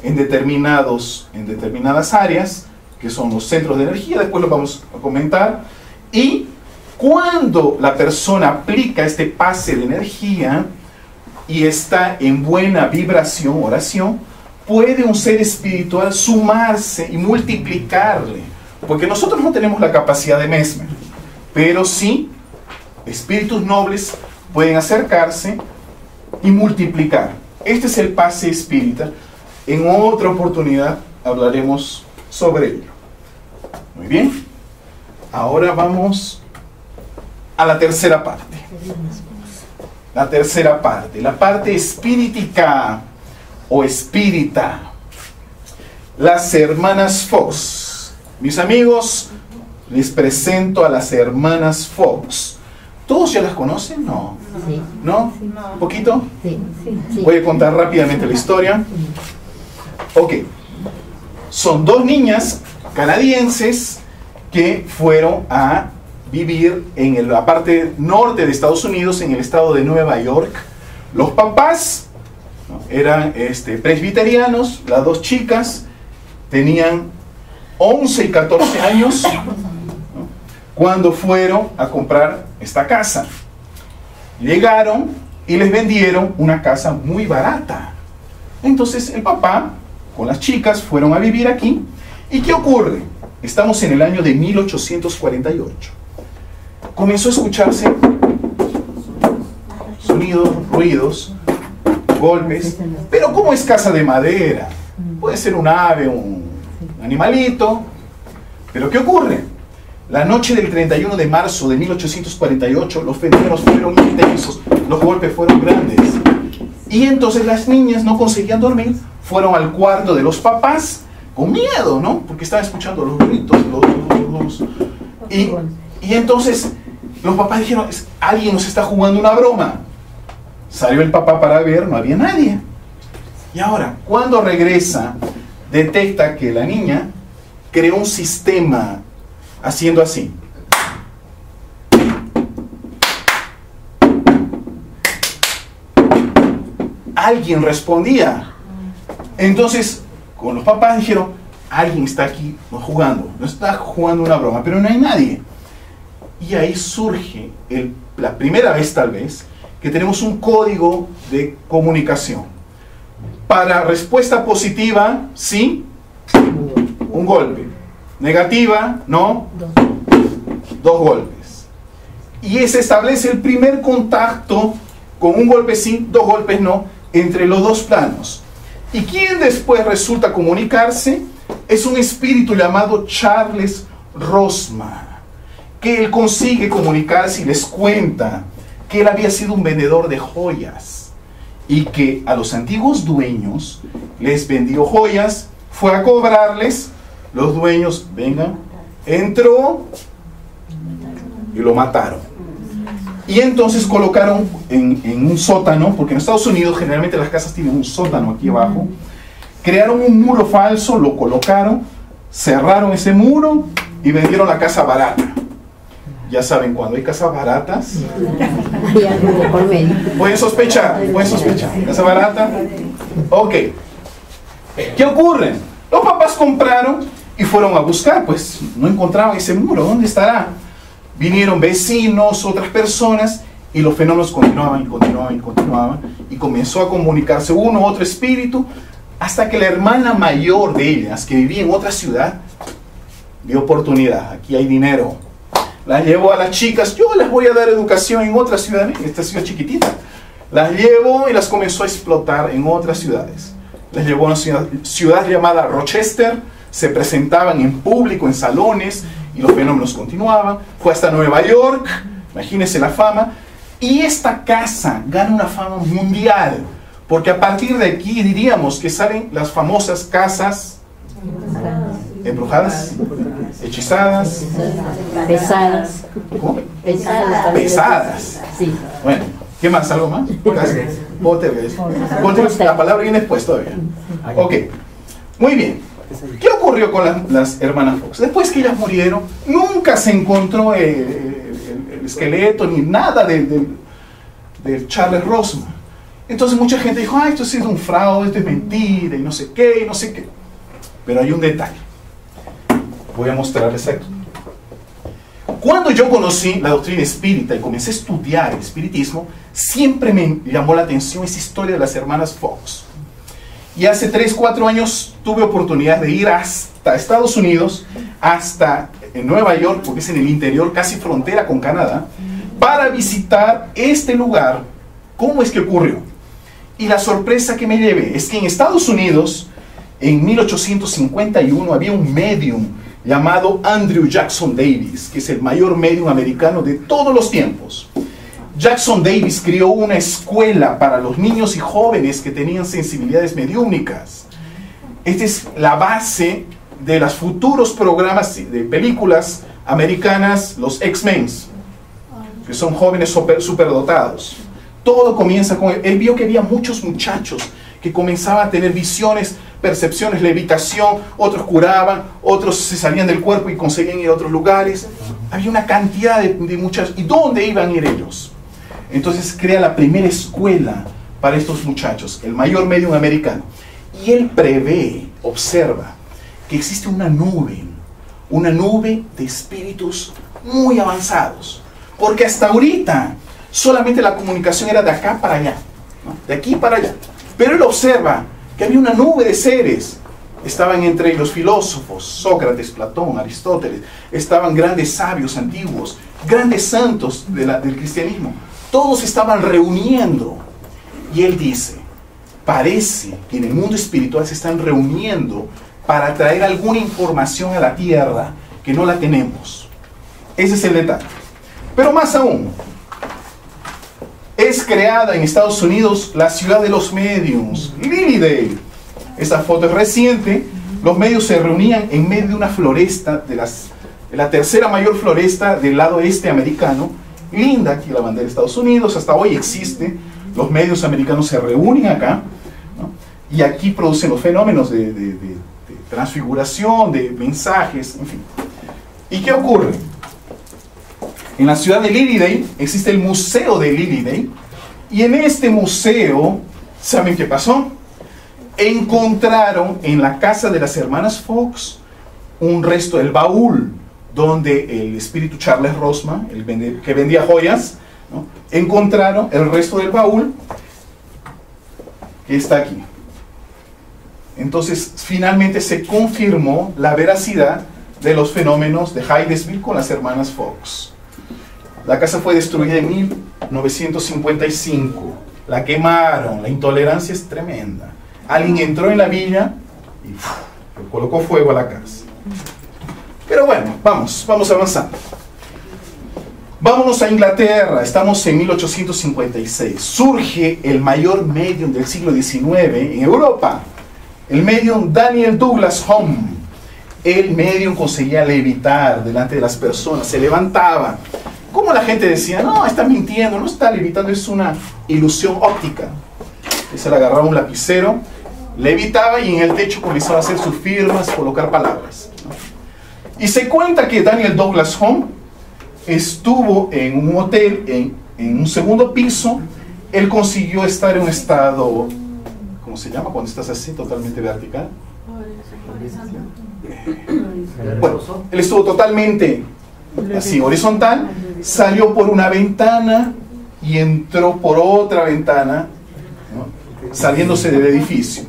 en determinadas áreas, que son los centros de energía, después lo vamos a comentar. Y cuando la persona aplica este pase de energía y está en buena vibración, oración, puede un ser espiritual sumarse y multiplicarle. Porque nosotros no tenemos la capacidad de Mesmer, pero sí espíritus nobles pueden acercarse y multiplicar. Este es el pase espírita. En otra oportunidad hablaremos sobre ello. Muy bien. Ahora vamos a la tercera parte. La tercera parte, la parte espíritica o espírita. Las hermanas Fox. Mis amigos, les presento a las hermanas Fox. ¿Todos ya las conocen? No. Sí. ¿No? ¿Un poquito? Sí. Sí. Voy a contar rápidamente la historia. Ok. Son dos niñas canadienses que fueron a vivir en la parte norte de Estados Unidos, en el estado de Nueva York. Los papás, ¿no?, eran presbiterianos. Las dos chicas tenían 11 y 14 años, ¿no?, cuando fueron a comprar esta casa. Llegaron y les vendieron una casa muy barata. Entonces el papá con las chicas fueron a vivir aquí. ¿Y qué ocurre? Estamos en el año de 1848. Comenzó a escucharse sonidos, ruidos, golpes. Pero ¿cómo es casa de madera? Puede ser un ave, un animalito. Pero ¿qué ocurre? La noche del 31 de marzo de 1848 los fenómenos fueron intensos, los golpes fueron grandes. Y entonces las niñas no conseguían dormir, fueron al cuarto de los papás con miedo, ¿no? Porque estaban escuchando los gritos, y entonces los papás dijeron, alguien nos está jugando una broma. Salió el papá para ver, no había nadie. Y ahora, cuando regresa, detecta que la niña creó un sistema haciendo así. Alguien respondía. Entonces, con los papás dijeron, alguien está aquí jugando, no está jugando una broma, pero no hay nadie. Y ahí surge, la primera vez tal vez, que tenemos un código de comunicación. Para respuesta positiva, sí, un golpe. Negativa, no, dos golpes. Y se establece el primer contacto con un golpe sí, dos golpes no, entre los dos planos. Y quien después resulta comunicarse es un espíritu llamado Charles Rosman, que él consigue comunicarse y les cuenta que él había sido un vendedor de joyas y que a los antiguos dueños les vendió joyas, fue a cobrarles, los dueños, vengan, entró y lo mataron. Y entonces colocaron en un sótano, porque en Estados Unidos generalmente las casas tienen un sótano aquí abajo, crearon un muro falso, lo colocaron, cerraron ese muro y vendieron la casa barata. Ya saben, cuando hay casas baratas, pueden sospechar, casa barata. Ok, ¿qué ocurre? Los papás compraron y fueron a buscar, pues no encontraban ese muro, ¿dónde estará? Vinieron vecinos, otras personas, y los fenómenos continuaban y comenzó a comunicarse uno u otro espíritu, hasta que la hermana mayor de ellas, que vivía en otra ciudad, vio oportunidad. Aquí hay dinero. La llevó a las chicas, yo les voy a dar educación en otra ciudad, en esta ciudad chiquitita. Las llevó y las comenzó a explotar en otras ciudades. Las llevó a una ciudad llamada Rochester, se presentaban en público, en salones, y los fenómenos continuaban. Fue hasta Nueva York, imagínense la fama, y esta casa gana una fama mundial, porque a partir de aquí diríamos que salen las famosas casas embrujadas, hechizadas, Pesadas. ¿cómo? Pesadas. Pesadas. Sí. Bueno, ¿qué más? ¿Algo más? Poltergeist. Poltergeist, la palabra viene después todavía. Ok, muy bien. ¿Qué ocurrió con las hermanas Fox? Después que ellas murieron, nunca se encontró el esqueleto ni nada de Charles Rosman. Entonces mucha gente dijo, esto ha sido un fraude, esto es mentira, y no sé qué, y no sé qué. Pero hay un detalle. Voy a mostrarles aquí. Cuando yo conocí la doctrina espírita y comencé a estudiar el espiritismo, siempre me llamó la atención esa historia de las hermanas Fox. Y hace 3, 4 años tuve oportunidad de ir hasta Estados Unidos, hasta en Nueva York, porque es en el interior, casi frontera con Canadá, para visitar este lugar. ¿Cómo es que ocurrió? Y la sorpresa que me llevé es que en Estados Unidos, en 1851, había un medium llamado Andrew Jackson Davis, que es el mayor medium americano de todos los tiempos. Jackson Davis creó una escuela para los niños y jóvenes que tenían sensibilidades mediúmnicas. Esta es la base de los futuros programas de películas americanas, los X-Men, que son jóvenes superdotados. Todo comienza con él. Él vio que había muchos muchachos que comenzaban a tener visiones, percepciones, levitación, otros curaban, otros se salían del cuerpo y conseguían ir a otros lugares. Había una cantidad de muchachos. ¿Y dónde iban a ir ellos? Entonces crea la primera escuela para estos muchachos, el mayor medium americano. Y él prevé, observa, que existe una nube de espíritus muy avanzados. Porque hasta ahorita solamente la comunicación era de acá para allá, ¿no? De aquí para allá. Pero él observa que había una nube de seres. Estaban entre los filósofos, Sócrates, Platón, Aristóteles. Estaban grandes sabios antiguos, grandes santos del cristianismo. Todos estaban reuniendo. Y él dice, parece que en el mundo espiritual se están reuniendo para traer alguna información a la tierra que no la tenemos. Ese es el detalle. Pero más aún, es creada en Estados Unidos la ciudad de los mediums, Lilydale. Esta foto es reciente. Los medios se reunían en medio de una floresta, de la tercera mayor floresta del lado este americano. Linda, aquí la bandera de Estados Unidos, hasta hoy existe. Los medios americanos se reúnen acá, ¿no? Y aquí producen los fenómenos de transfiguración, de mensajes, en fin. ¿Y qué ocurre? En la ciudad de Lilydale existe el museo de Lilydale, y en este museo, ¿saben qué pasó? Encontraron en la casa de las hermanas Fox un resto del baúl donde el espíritu Charles Rosman, que vendía joyas, ¿no? Encontraron el resto del baúl que está aquí. Entonces finalmente se confirmó la veracidad de los fenómenos de Hydesville con las hermanas Fox. La casa fue destruida en 1955. La quemaron. La intolerancia es tremenda. Alguien entró en la villa y colocó fuego a la casa. Pero bueno, vamos avanzando. Vámonos a Inglaterra. Estamos en 1856. Surge el mayor medium del siglo XIX en Europa. El medium Daniel Douglas Home. El medium conseguía levitar delante de las personas. Se levantaba. Como la gente decía, no, está mintiendo, no está levitando, es una ilusión óptica. Y se le agarraba un lapicero, levitaba y en el techo comenzaba a hacer sus firmas, colocar palabras, ¿no? Y se cuenta que Daniel Douglas Home estuvo en un hotel, en un segundo piso. Él consiguió estar en un estado, ¿cómo se llama? Cuando estás así, totalmente vertical. Bueno, él estuvo totalmente así, horizontal. Salió por una ventana y entró por otra ventana, ¿no? Saliéndose del edificio.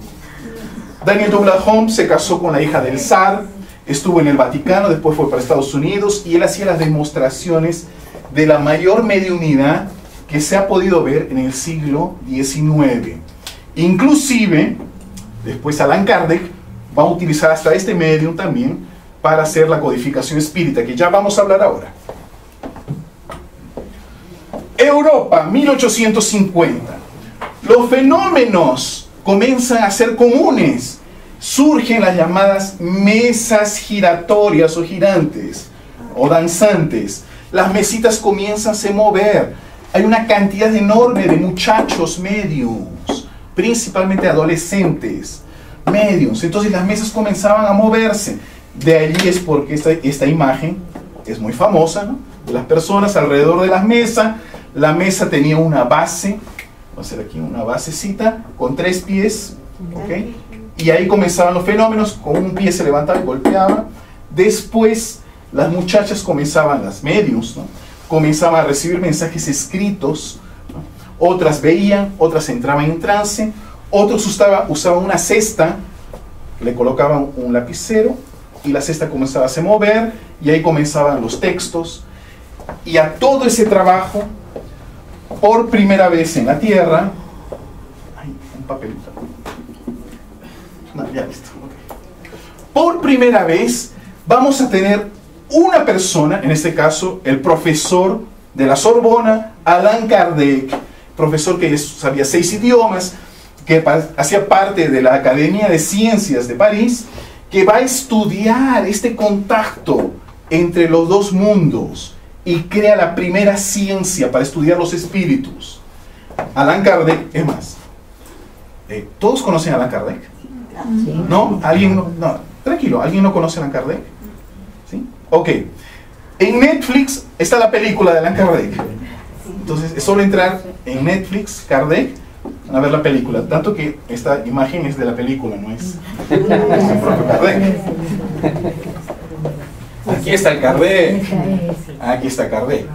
Daniel Douglas Home se casó con la hija del zar, estuvo en el Vaticano, después fue para Estados Unidos, y él hacía las demostraciones de la mayor mediunidad que se ha podido ver en el siglo XIX. Inclusive, después Allan Kardec va a utilizar hasta este medium también para hacer la codificación espírita, que ya vamos a hablar ahora. Europa, 1850. Los fenómenos comienzan a ser comunes. Surgen las llamadas mesas giratorias o girantes o danzantes. Las mesitas comienzan a mover. Hay una cantidad enorme de muchachos mediums, principalmente adolescentes, mediums. Entonces las mesas comenzaban a moverse. De allí es porque esta imagen es muy famosa, ¿no? De las personas alrededor de las mesas. La mesa tenía una base, va a ser aquí una basecita, con 3 pies, ¿ok? Y ahí comenzaban los fenómenos, con un pie se levantaba y golpeaba. Después las muchachas comenzaban, las mediums, ¿no? Comenzaban a recibir mensajes escritos, ¿no? Otras veían, otras entraban en trance, otros usaban una cesta, le colocaban un lapicero y la cesta comenzaba a mover y ahí comenzaban los textos. Y a todo ese trabajo, por primera vez en la Tierra, ay, un papelito. No, ya listo. Okay. Por primera vez vamos a tener una persona, en este caso el profesor de la Sorbona, Allan Kardec, profesor que sabía 6 idiomas, que hacía parte de la Academia de Ciencias de París, que va a estudiar este contacto entre los dos mundos y crea la primera ciencia para estudiar los espíritus. Allan Kardec, es más, ¿todos conocen a Allan Kardec? Sí. ¿No? ¿Alguien no? No, tranquilo, ¿alguien no conoce a Allan Kardec? ¿Sí? Ok. En Netflix está la película de Allan Kardec. Entonces es solo entrar en Netflix, Kardec, a ver la película. Tanto que esta imagen es de la película, no es el propio Kardec. Aquí está el Kardec. Aquí está Kardec.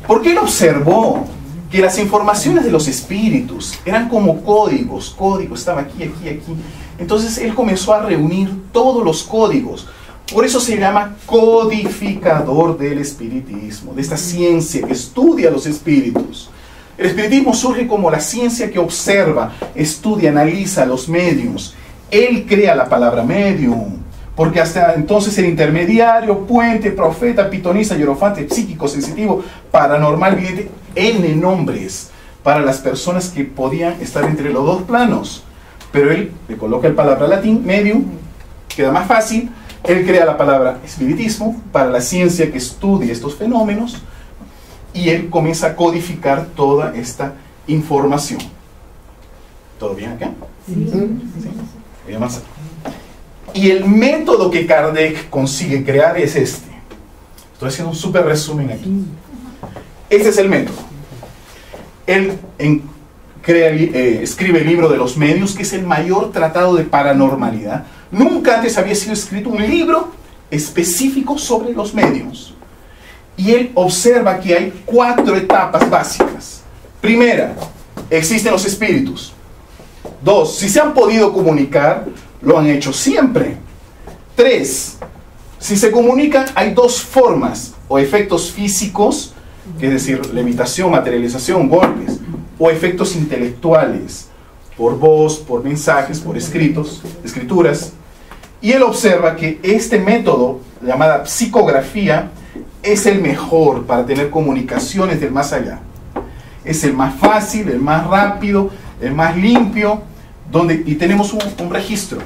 Porque él observó que las informaciones de los espíritus eran como códigos. Código estaba aquí, aquí, aquí. Entonces él comenzó a reunir todos los códigos. Por eso se llama codificador del espiritismo, de esta ciencia que estudia los espíritus. El espiritismo surge como la ciencia que observa, estudia, analiza los mediums. Él crea la palabra medium, porque hasta entonces el intermediario, puente, profeta, pitonisa, hierofante, psíquico, sensitivo, paranormal, vidente, N nombres para las personas que podían estar entre los dos planos. Pero él le coloca la palabra latín, medium, queda más fácil. Él crea la palabra espiritismo para la ciencia que estudia estos fenómenos y él comienza a codificar toda esta información. ¿Todo bien acá? Sí. Voy a avanzar. Y el método que Kardec consigue crear es este. Estoy haciendo un súper resumen aquí. Este es el método. Él escribe el libro de los medios, que es el mayor tratado de paranormalidad. Nunca antes había sido escrito un libro específico sobre los medios. Y él observa que hay 4 etapas básicas. Primera, existen los espíritus. 2, si se han podido comunicar, lo han hecho siempre. 3, si se comunican, hay 2 formas, o efectos físicos, que es decir, levitación, materialización, golpes, o efectos intelectuales, por voz, por mensajes, por escrituras. Y él observa que este método, llamada psicografía, es el mejor para tener comunicaciones del más allá. Es el más fácil, el más rápido, el más limpio, y tenemos un registro.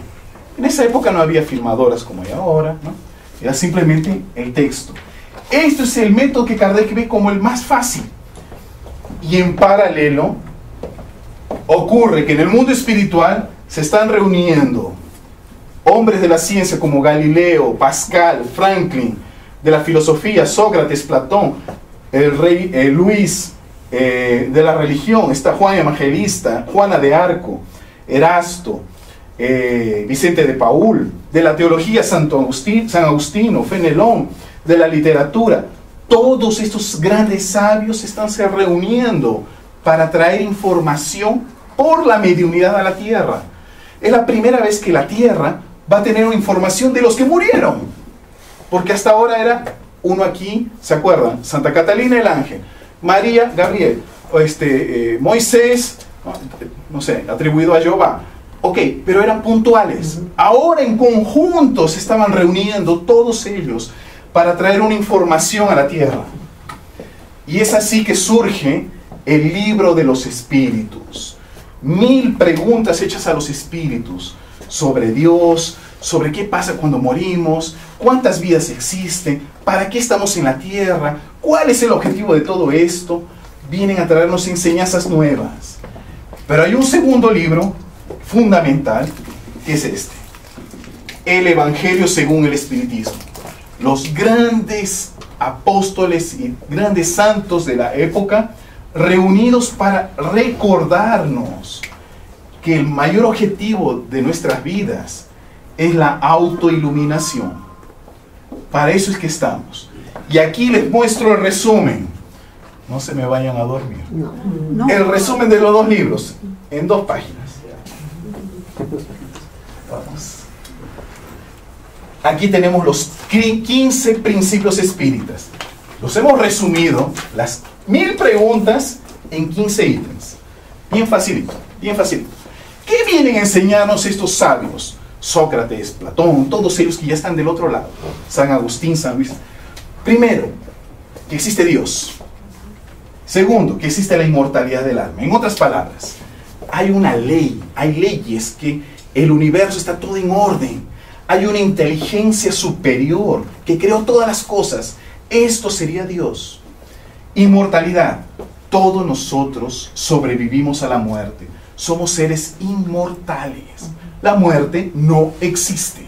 En esa época no había filmadoras como hay ahora, ¿no? Era simplemente el texto. Esto es el método que Kardec ve como el más fácil. Y en paralelo, ocurre que en el mundo espiritual se están reuniendo hombres de la ciencia como Galileo, Pascal, Franklin, de la filosofía, Sócrates, Platón, el rey Luis, de la religión, está Juan Evangelista, Juana de Arco, Erasto, Vicente de Paúl, de la teología San Agustino, Fenelón, de la literatura. Todos estos grandes sabios se están reuniendo para traer información por la mediunidad a la Tierra. Es la primera vez que la Tierra va a tener una información de los que murieron. Porque hasta ahora era uno aquí, ¿se acuerdan? Santa Catalina el ángel, María, Gabriel, Moisés, no sé, atribuido a Jehová. Ok, pero eran puntuales. Ahora en conjunto se estaban reuniendo todos ellos para traer una información a la tierra. Y es así que surge el libro de los espíritus. 1000 preguntas hechas a los espíritus sobre Dios, sobre qué pasa cuando morimos, cuántas vidas existen, para qué estamos en la tierra, cuál es el objetivo de todo esto. Vienen a traernos enseñanzas nuevas. Pero hay un segundo libro fundamental, que es este: el Evangelio según el Espiritismo. Los grandes apóstoles y grandes santos de la época reunidos para recordarnos que el mayor objetivo de nuestras vidas es la autoiluminación. Para eso es que estamos. Y aquí les muestro el resumen. No se me vayan a dormir. No. El resumen de los 2 libros en 2 páginas. Vamos. Aquí tenemos los 15 principios espíritas. Los hemos resumido, las 1000 preguntas, en 15 ítems. Bien facilito, bien facilito. ¿Qué vienen a enseñarnos estos sabios? Sócrates, Platón, todos ellos que ya están del otro lado. San Agustín, San Luis. Primero, que existe Dios. Segundo, que existe la inmortalidad del alma. En otras palabras, hay una ley, hay leyes que el universo está todo en orden. Hay una inteligencia superior que creó todas las cosas. Esto sería Dios. Inmortalidad. Todos nosotros sobrevivimos a la muerte. Somos seres inmortales. La muerte no existe.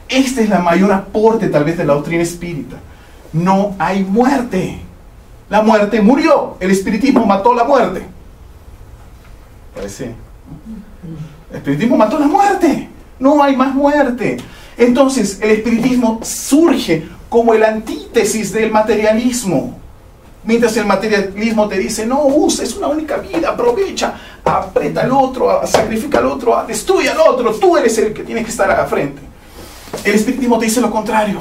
Este es el mayor aporte tal vez de la doctrina espírita. No hay muerte. La muerte murió. El espiritismo mató la muerte. Parece. El espiritismo mató la muerte. No hay más muerte. Entonces, el espiritismo surge como el antítesis del materialismo. Mientras el materialismo te dice, no, uses una única vida, aprovecha, aprieta al otro, sacrifica al otro, destruye al otro, tú eres el que tiene que estar a la frente. El espiritismo te dice lo contrario.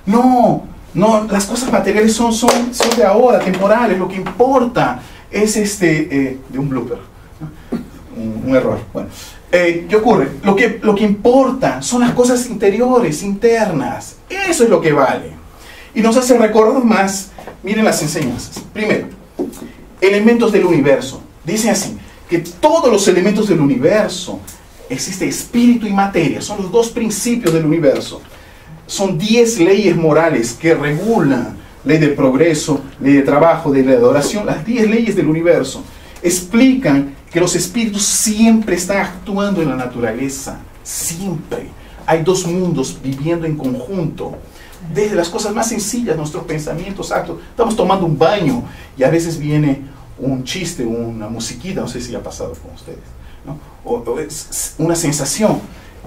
No, las cosas materiales son de ahora, temporales. Lo que importa es de un blooper, un error. Bueno, ¿qué ocurre? Lo que importa son las cosas interiores, internas. Eso es lo que vale. Y nos hace recordar más. Miren las enseñanzas. Primero, elementos del universo. Dice así, que todos los elementos del universo, existe espíritu y materia, son los 2 principios del universo. Son 10 leyes morales que regulan: ley del progreso, ley de trabajo, ley de adoración. Las 10 leyes del universo explican que los espíritus siempre están actuando en la naturaleza. Siempre. Hay 2 mundos viviendo en conjunto. Desde las cosas más sencillas, nuestros pensamientos, actos. Estamos tomando un baño y a veces viene un chiste, una musiquita, no sé si ha pasado con ustedes, ¿no? O es una sensación.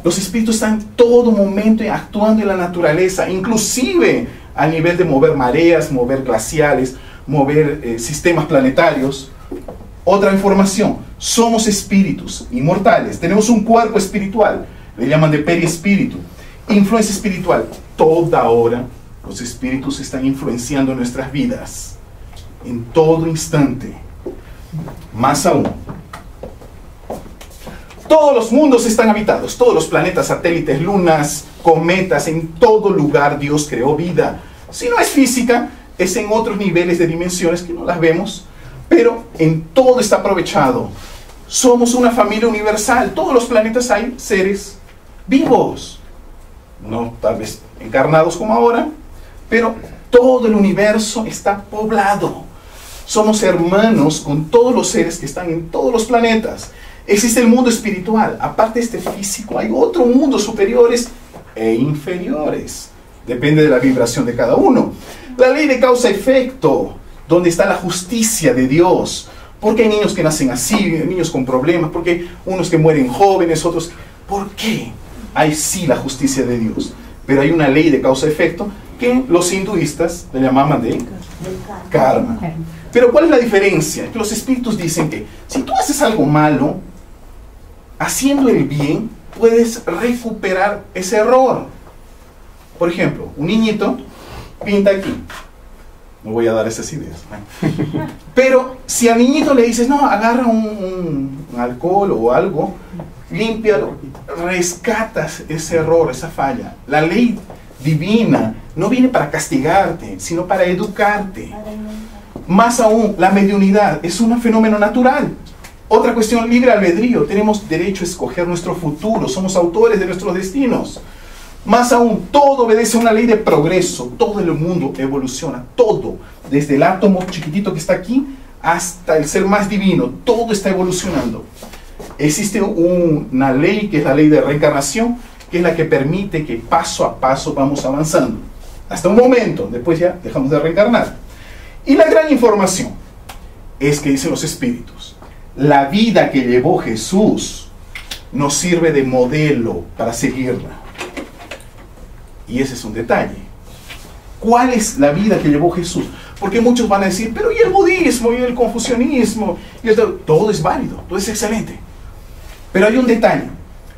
Los espíritus están todo momento actuando en la naturaleza, inclusive a nivel de mover mareas, mover glaciales, mover sistemas planetarios. Otra información: somos espíritus inmortales, tenemos un cuerpo espiritual, le llaman de periespíritu. Influencia espiritual. Toda hora los espíritus están influenciando nuestras vidas. En todo instante. Más aún. Todos los mundos están habitados. Todos los planetas, satélites, lunas, cometas. En todo lugar Dios creó vida. Si no es física, es en otros niveles de dimensiones que no las vemos. Pero en todo está aprovechado. Somos una familia universal. Todos los planetas hay seres vivos. No tal vez encarnados como ahora, pero todo el universo está poblado. Somos hermanos con todos los seres que están en todos los planetas. Existe el mundo espiritual. Aparte de este físico, hay otros mundos superiores e inferiores. Depende de la vibración de cada uno. La ley de causa-efecto, donde está la justicia de Dios. Porque hay niños que nacen así, niños con problemas, porque unos que mueren jóvenes, otros... ¿Por qué? Hay sí la justicia de Dios, pero hay una ley de causa-efecto que los hinduistas le llamaban de karma. Pero ¿cuál es la diferencia? Que los espíritus dicen que si tú haces algo malo, haciendo el bien, puedes recuperar ese error. Por ejemplo, un niñito pinta aquí. No voy a dar esas ideas. Pero si al niñito le dices, no, agarra un alcohol o algo, límpialo, rescatas ese error, esa falla. La ley divina no viene para castigarte, sino para educarte. Más aún, la mediunidad es un fenómeno natural. Otra cuestión, libre albedrío. Tenemos derecho a escoger nuestro futuro. Somos autores de nuestros destinos. Más aún, todo obedece a una ley de progreso. Todo el mundo evoluciona. Todo. Desde el átomo chiquitito que está aquí hasta el ser más divino. Todo está evolucionando. Existe una ley que es la ley de reencarnación, que es la que permite que paso a paso vamos avanzando. Hasta un momento. Después ya dejamos de reencarnar. Y la gran información es que dicen los espíritus. La vida que llevó Jesús nos sirve de modelo para seguirla. Y ese es un detalle. ¿Cuál es la vida que llevó Jesús? Porque muchos van a decir, pero ¿y el budismo? ¿Y el confucianismo? Todo es válido, todo es excelente. Pero hay un detalle.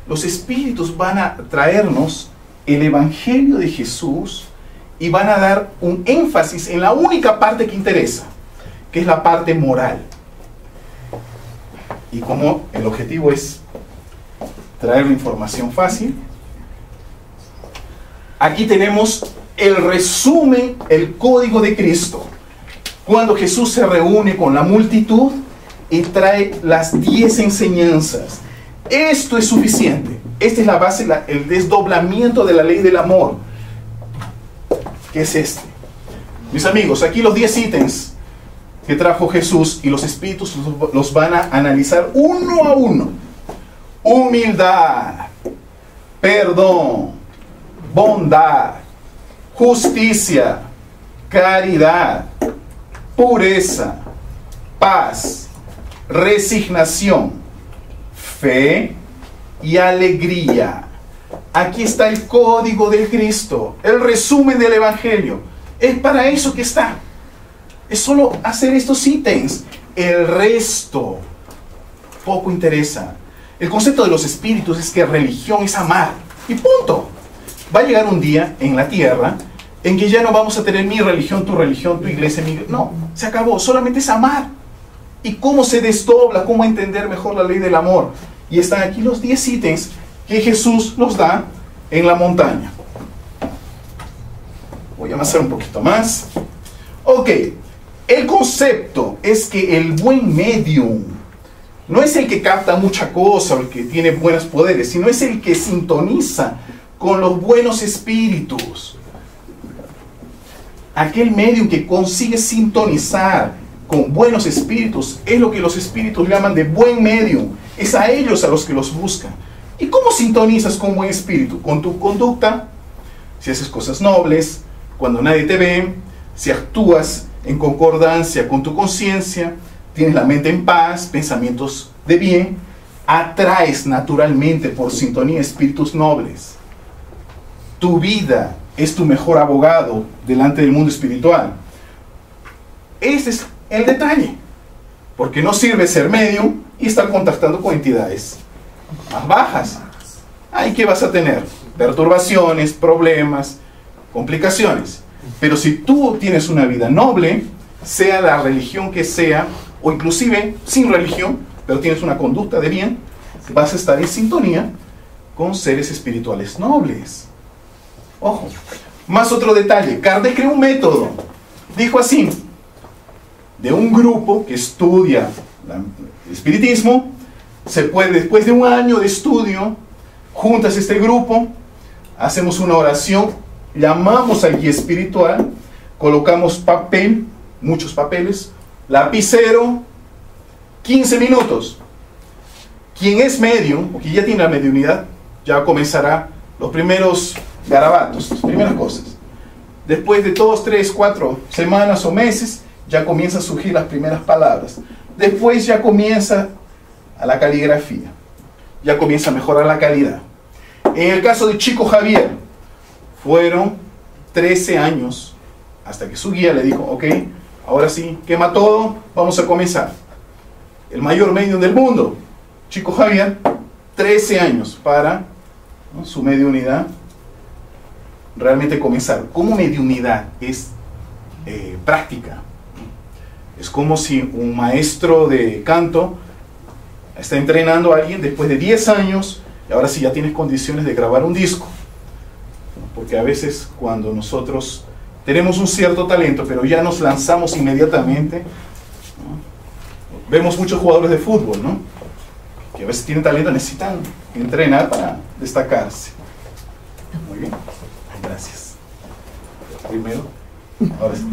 Los espíritus van a traernos el evangelio de Jesús y van a dar un énfasis en la única parte que interesa, que es la parte moral. Y como el objetivo es traer la información fácil, aquí tenemos el resumen, el código de Cristo. Cuando Jesús se reúne con la multitud y trae las 10 enseñanzas. Esto es suficiente. Esta es la base, el desdoblamiento de la ley del amor. ¿Qué es este? Mis amigos, aquí los 10 ítems que trajo Jesús y los espíritus los van a analizar uno a uno. Humildad, perdón, bondad, justicia, caridad, pureza, paz, resignación, fe y alegría. Aquí está el código de Cristo, el resumen del Evangelio. Es para eso que está. Es solo hacer estos ítems. El resto poco interesa. El concepto de los espíritus es que religión es amar. Y punto. Va a llegar un día en la tierra en que ya no vamos a tener mi religión, tu iglesia, mi... No, se acabó. Solamente es amar. ¿Y cómo se desdobla? ¿Cómo entender mejor la ley del amor? Y están aquí los 10 ítems que Jesús nos da en la montaña. Voy a avanzar un poquito más. Ok. El concepto es que el buen medium no es el que capta mucha cosa o el que tiene buenos poderes, sino es el que sintoniza con los buenos espíritus. Aquel medium que consigue sintonizar con buenos espíritus es lo que los espíritus llaman de buen medium. Es a ellos a los que los buscan. ¿Y cómo sintonizas con buen espíritu? Con tu conducta, si haces cosas nobles, cuando nadie te ve, si actúas en concordancia con tu conciencia, tienes la mente en paz, pensamientos de bien, atraes naturalmente por sintonía espíritus nobles. Tu vida es tu mejor abogado delante del mundo espiritual. Ese es el detalle, porque no sirve ser medium y estar contactando con entidades más bajas. Ahí que vas a tener perturbaciones, problemas, complicaciones. Pero si tú tienes una vida noble, sea la religión que sea, o inclusive sin religión, pero tienes una conducta de bien, vas a estar en sintonía con seres espirituales nobles. Ojo, más otro detalle. Kardec creó un método. Dijo así, de un grupo que estudia el espiritismo, se puede, después de un año de estudio, juntas este grupo, hacemos una oración, llamamos al guía espiritual, colocamos papel, muchos papeles, lapicero, 15 minutos. Quien es medium, o quien ya tiene la mediunidad, ya comenzará los primeros garabatos, las primeras cosas. Después de 2, 3, 4 semanas o meses, ya comienzan a surgir las primeras palabras. Después ya comienza a la caligrafía. Ya comienza a mejorar la calidad. En el caso de Chico Javier, fueron 13 años hasta que su guía le dijo, ok, ahora sí, quema todo, vamos a comenzar. El mayor medium del mundo, Chico Javier, 13 años para, ¿no?, su mediunidad realmente comenzar. Como mediunidad es práctica. Es como si un maestro de canto está entrenando a alguien después de 10 años y ahora sí ya tienes condiciones de grabar un disco. Porque a veces cuando nosotros tenemos un cierto talento, pero ya nos lanzamos inmediatamente, ¿no? Vemos muchos jugadores de fútbol, ¿no? Que a veces tienen talento, necesitan entrenar para destacarse. Muy bien, gracias. Primero, ahora sí,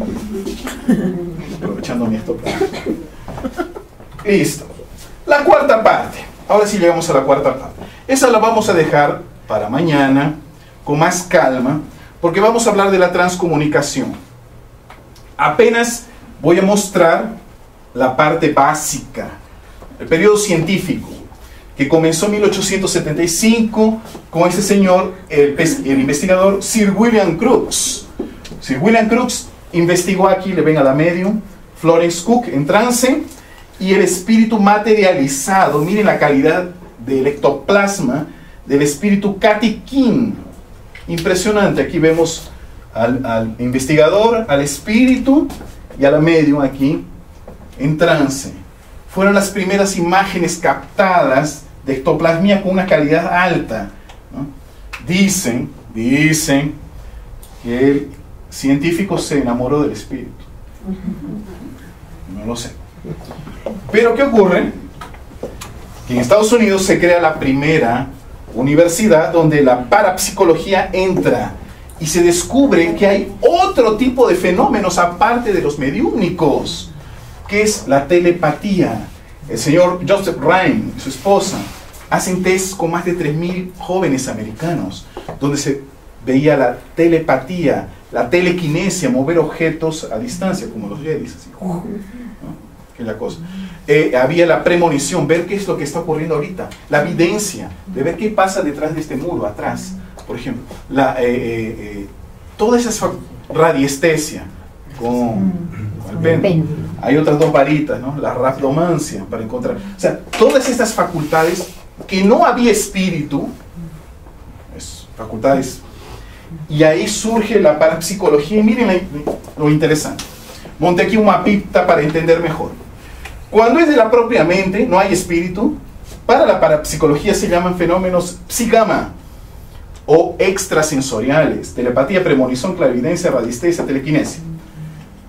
aprovechando mi stop. Listo. La cuarta parte. Ahora sí llegamos a la cuarta parte. Esa la vamos a dejar para mañana, con más calma, porque vamos a hablar de la transcomunicación. Apenas voy a mostrar la parte básica, el periodo científico, que comenzó en 1875 con este señor, el investigador Sir William Crookes. Sir William Crookes investigó aquí, le ven a la medium, Florence Cook en trance, y el espíritu materializado. Miren la calidad del ectoplasma del espíritu Cathy King. Impresionante. Aquí vemos al investigador, al espíritu y a la medium aquí en trance. Fueron las primeras imágenes captadas de ectoplasmia con una calidad alta, ¿no? Dicen que el científico se enamoró del espíritu. No lo sé. Pero ¿qué ocurre? Que en Estados Unidos se crea la primera universidad donde la parapsicología entra y se descubre que hay otro tipo de fenómenos aparte de los mediúmnicos, que es la telepatía. El señor Joseph Ryan y su esposa hacen test con más de 3.000 jóvenes americanos, donde se veía la telepatía, la telequinesia, mover objetos a distancia, como los Jedis, así, ¿no? Que es la cosa. Había la premonición, ver qué es lo que está ocurriendo ahorita, la evidencia, de ver qué pasa detrás de este muro, atrás, por ejemplo, toda esa radiestesia con el péndulo. Hay otras dos varitas, ¿no? La rhabdomancia, para encontrar. O sea, todas estas facultades que no había espíritu, facultades, y ahí surge la parapsicología. Y miren lo interesante. Monté aquí un mapita para entender mejor. Cuando es de la propia mente, no hay espíritu, para la parapsicología se llaman fenómenos psígama o extrasensoriales: telepatía, premonición, clarividencia, radiestesia, telequinesia.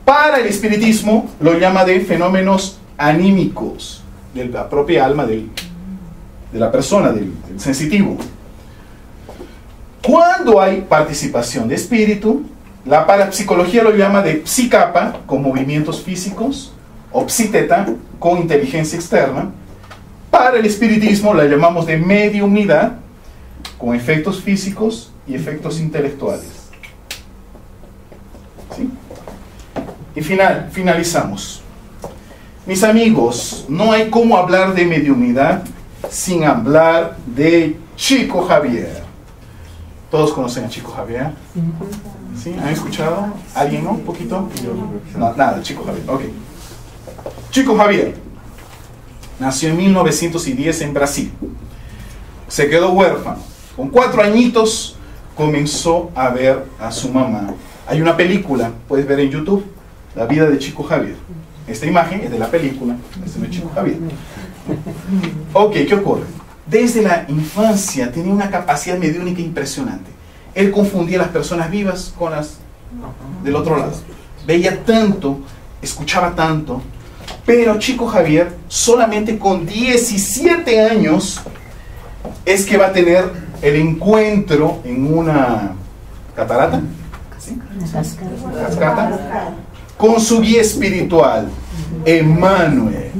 Para el espiritismo lo llama de fenómenos anímicos, de la propia alma de la persona, del sensitivo. Cuando hay participación de espíritu, la parapsicología lo llama de psicapa, con movimientos físicos, o psiteta, con inteligencia externa. Para el espiritismo la llamamos de mediumnidad, con efectos físicos y efectos intelectuales. ¿Sí? Y finalizamos. Mis amigos, no hay cómo hablar de mediumnidad sin hablar de Chico Javier. ¿Todos conocen a Chico Javier? ¿Sí? ¿Han escuchado? ¿Alguien no? ¿Un poquito? No, nada, Chico Javier. Ok. Chico Javier nació en 1910 en Brasil. Se quedó huérfano. Con 4 añitos comenzó a ver a su mamá. Hay una película, puedes ver en YouTube, La vida de Chico Javier. Esta imagen es de la película, este no es Chico Javier. Ok, ¿qué ocurre? Desde la infancia tenía una capacidad mediúnica impresionante. Él confundía a las personas vivas con las del otro lado. Veía tanto, escuchaba tanto, pero Chico Javier solamente con 17 años es que va a tener el encuentro en una catarata, ¿sí? Cascata, con su guía espiritual, Emmanuel.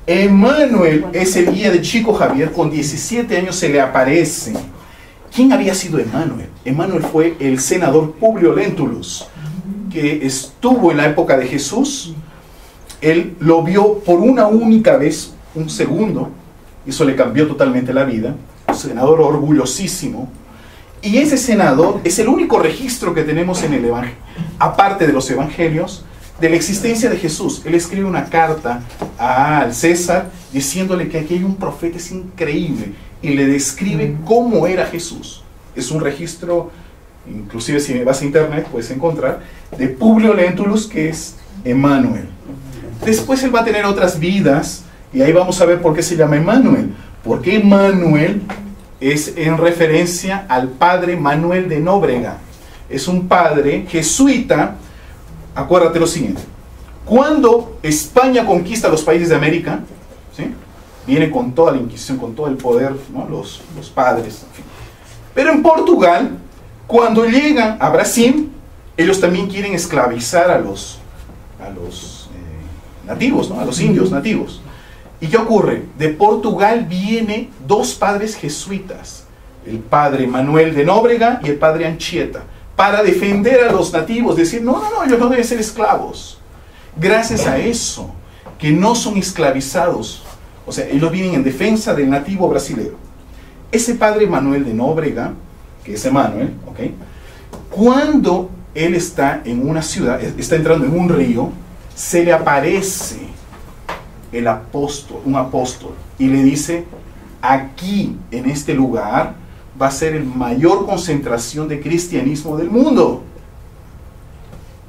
Emmanuel es el guía de Chico Javier. Con 17 años se le aparece. ¿Quién había sido Emmanuel? Emmanuel fue el senador Publio Lentulus, que estuvo en la época de Jesús. Él lo vio por una única vez, un segundo, y eso le cambió totalmente la vida. Un senador orgullosísimo. Y ese senador es el único registro que tenemos en el Evangelio, aparte de los Evangelios, de la existencia de Jesús. Él escribe una carta al César diciéndole que aquí hay un profeta, es increíble, y le describe cómo era Jesús. Es un registro inclusive si vas a internet puedes encontrar, de Publio Lentulus, que es Emmanuel. Después él va a tener otras vidas, y ahí vamos a ver por qué se llama Emmanuel. Porque Emmanuel es en referencia al padre Manuel de Nóbrega. Es un padre jesuita. Acuérdate lo siguiente: cuando España conquista los países de América, ¿sí?, viene con toda la Inquisición, con todo el poder, ¿no?, los padres, en fin. Pero en Portugal, cuando llegan a Brasil, ellos también quieren esclavizar a los nativos, ¿no?, a los indios nativos. ¿Y qué ocurre? De Portugal vienen dos padres jesuitas, el padre Manuel de Nóbrega y el padre Anchieta, para defender a los nativos, decir, no, ellos no deben ser esclavos. Gracias a eso, que no son esclavizados, o sea, ellos vienen en defensa del nativo brasileño. Ese padre Manuel de Nóbrega, que es Emmanuel, ¿ok?, cuando él está en una ciudad, está entrando en un río, se le aparece un apóstol, y le dice, aquí, en este lugar, va a ser la mayor concentración de cristianismo del mundo.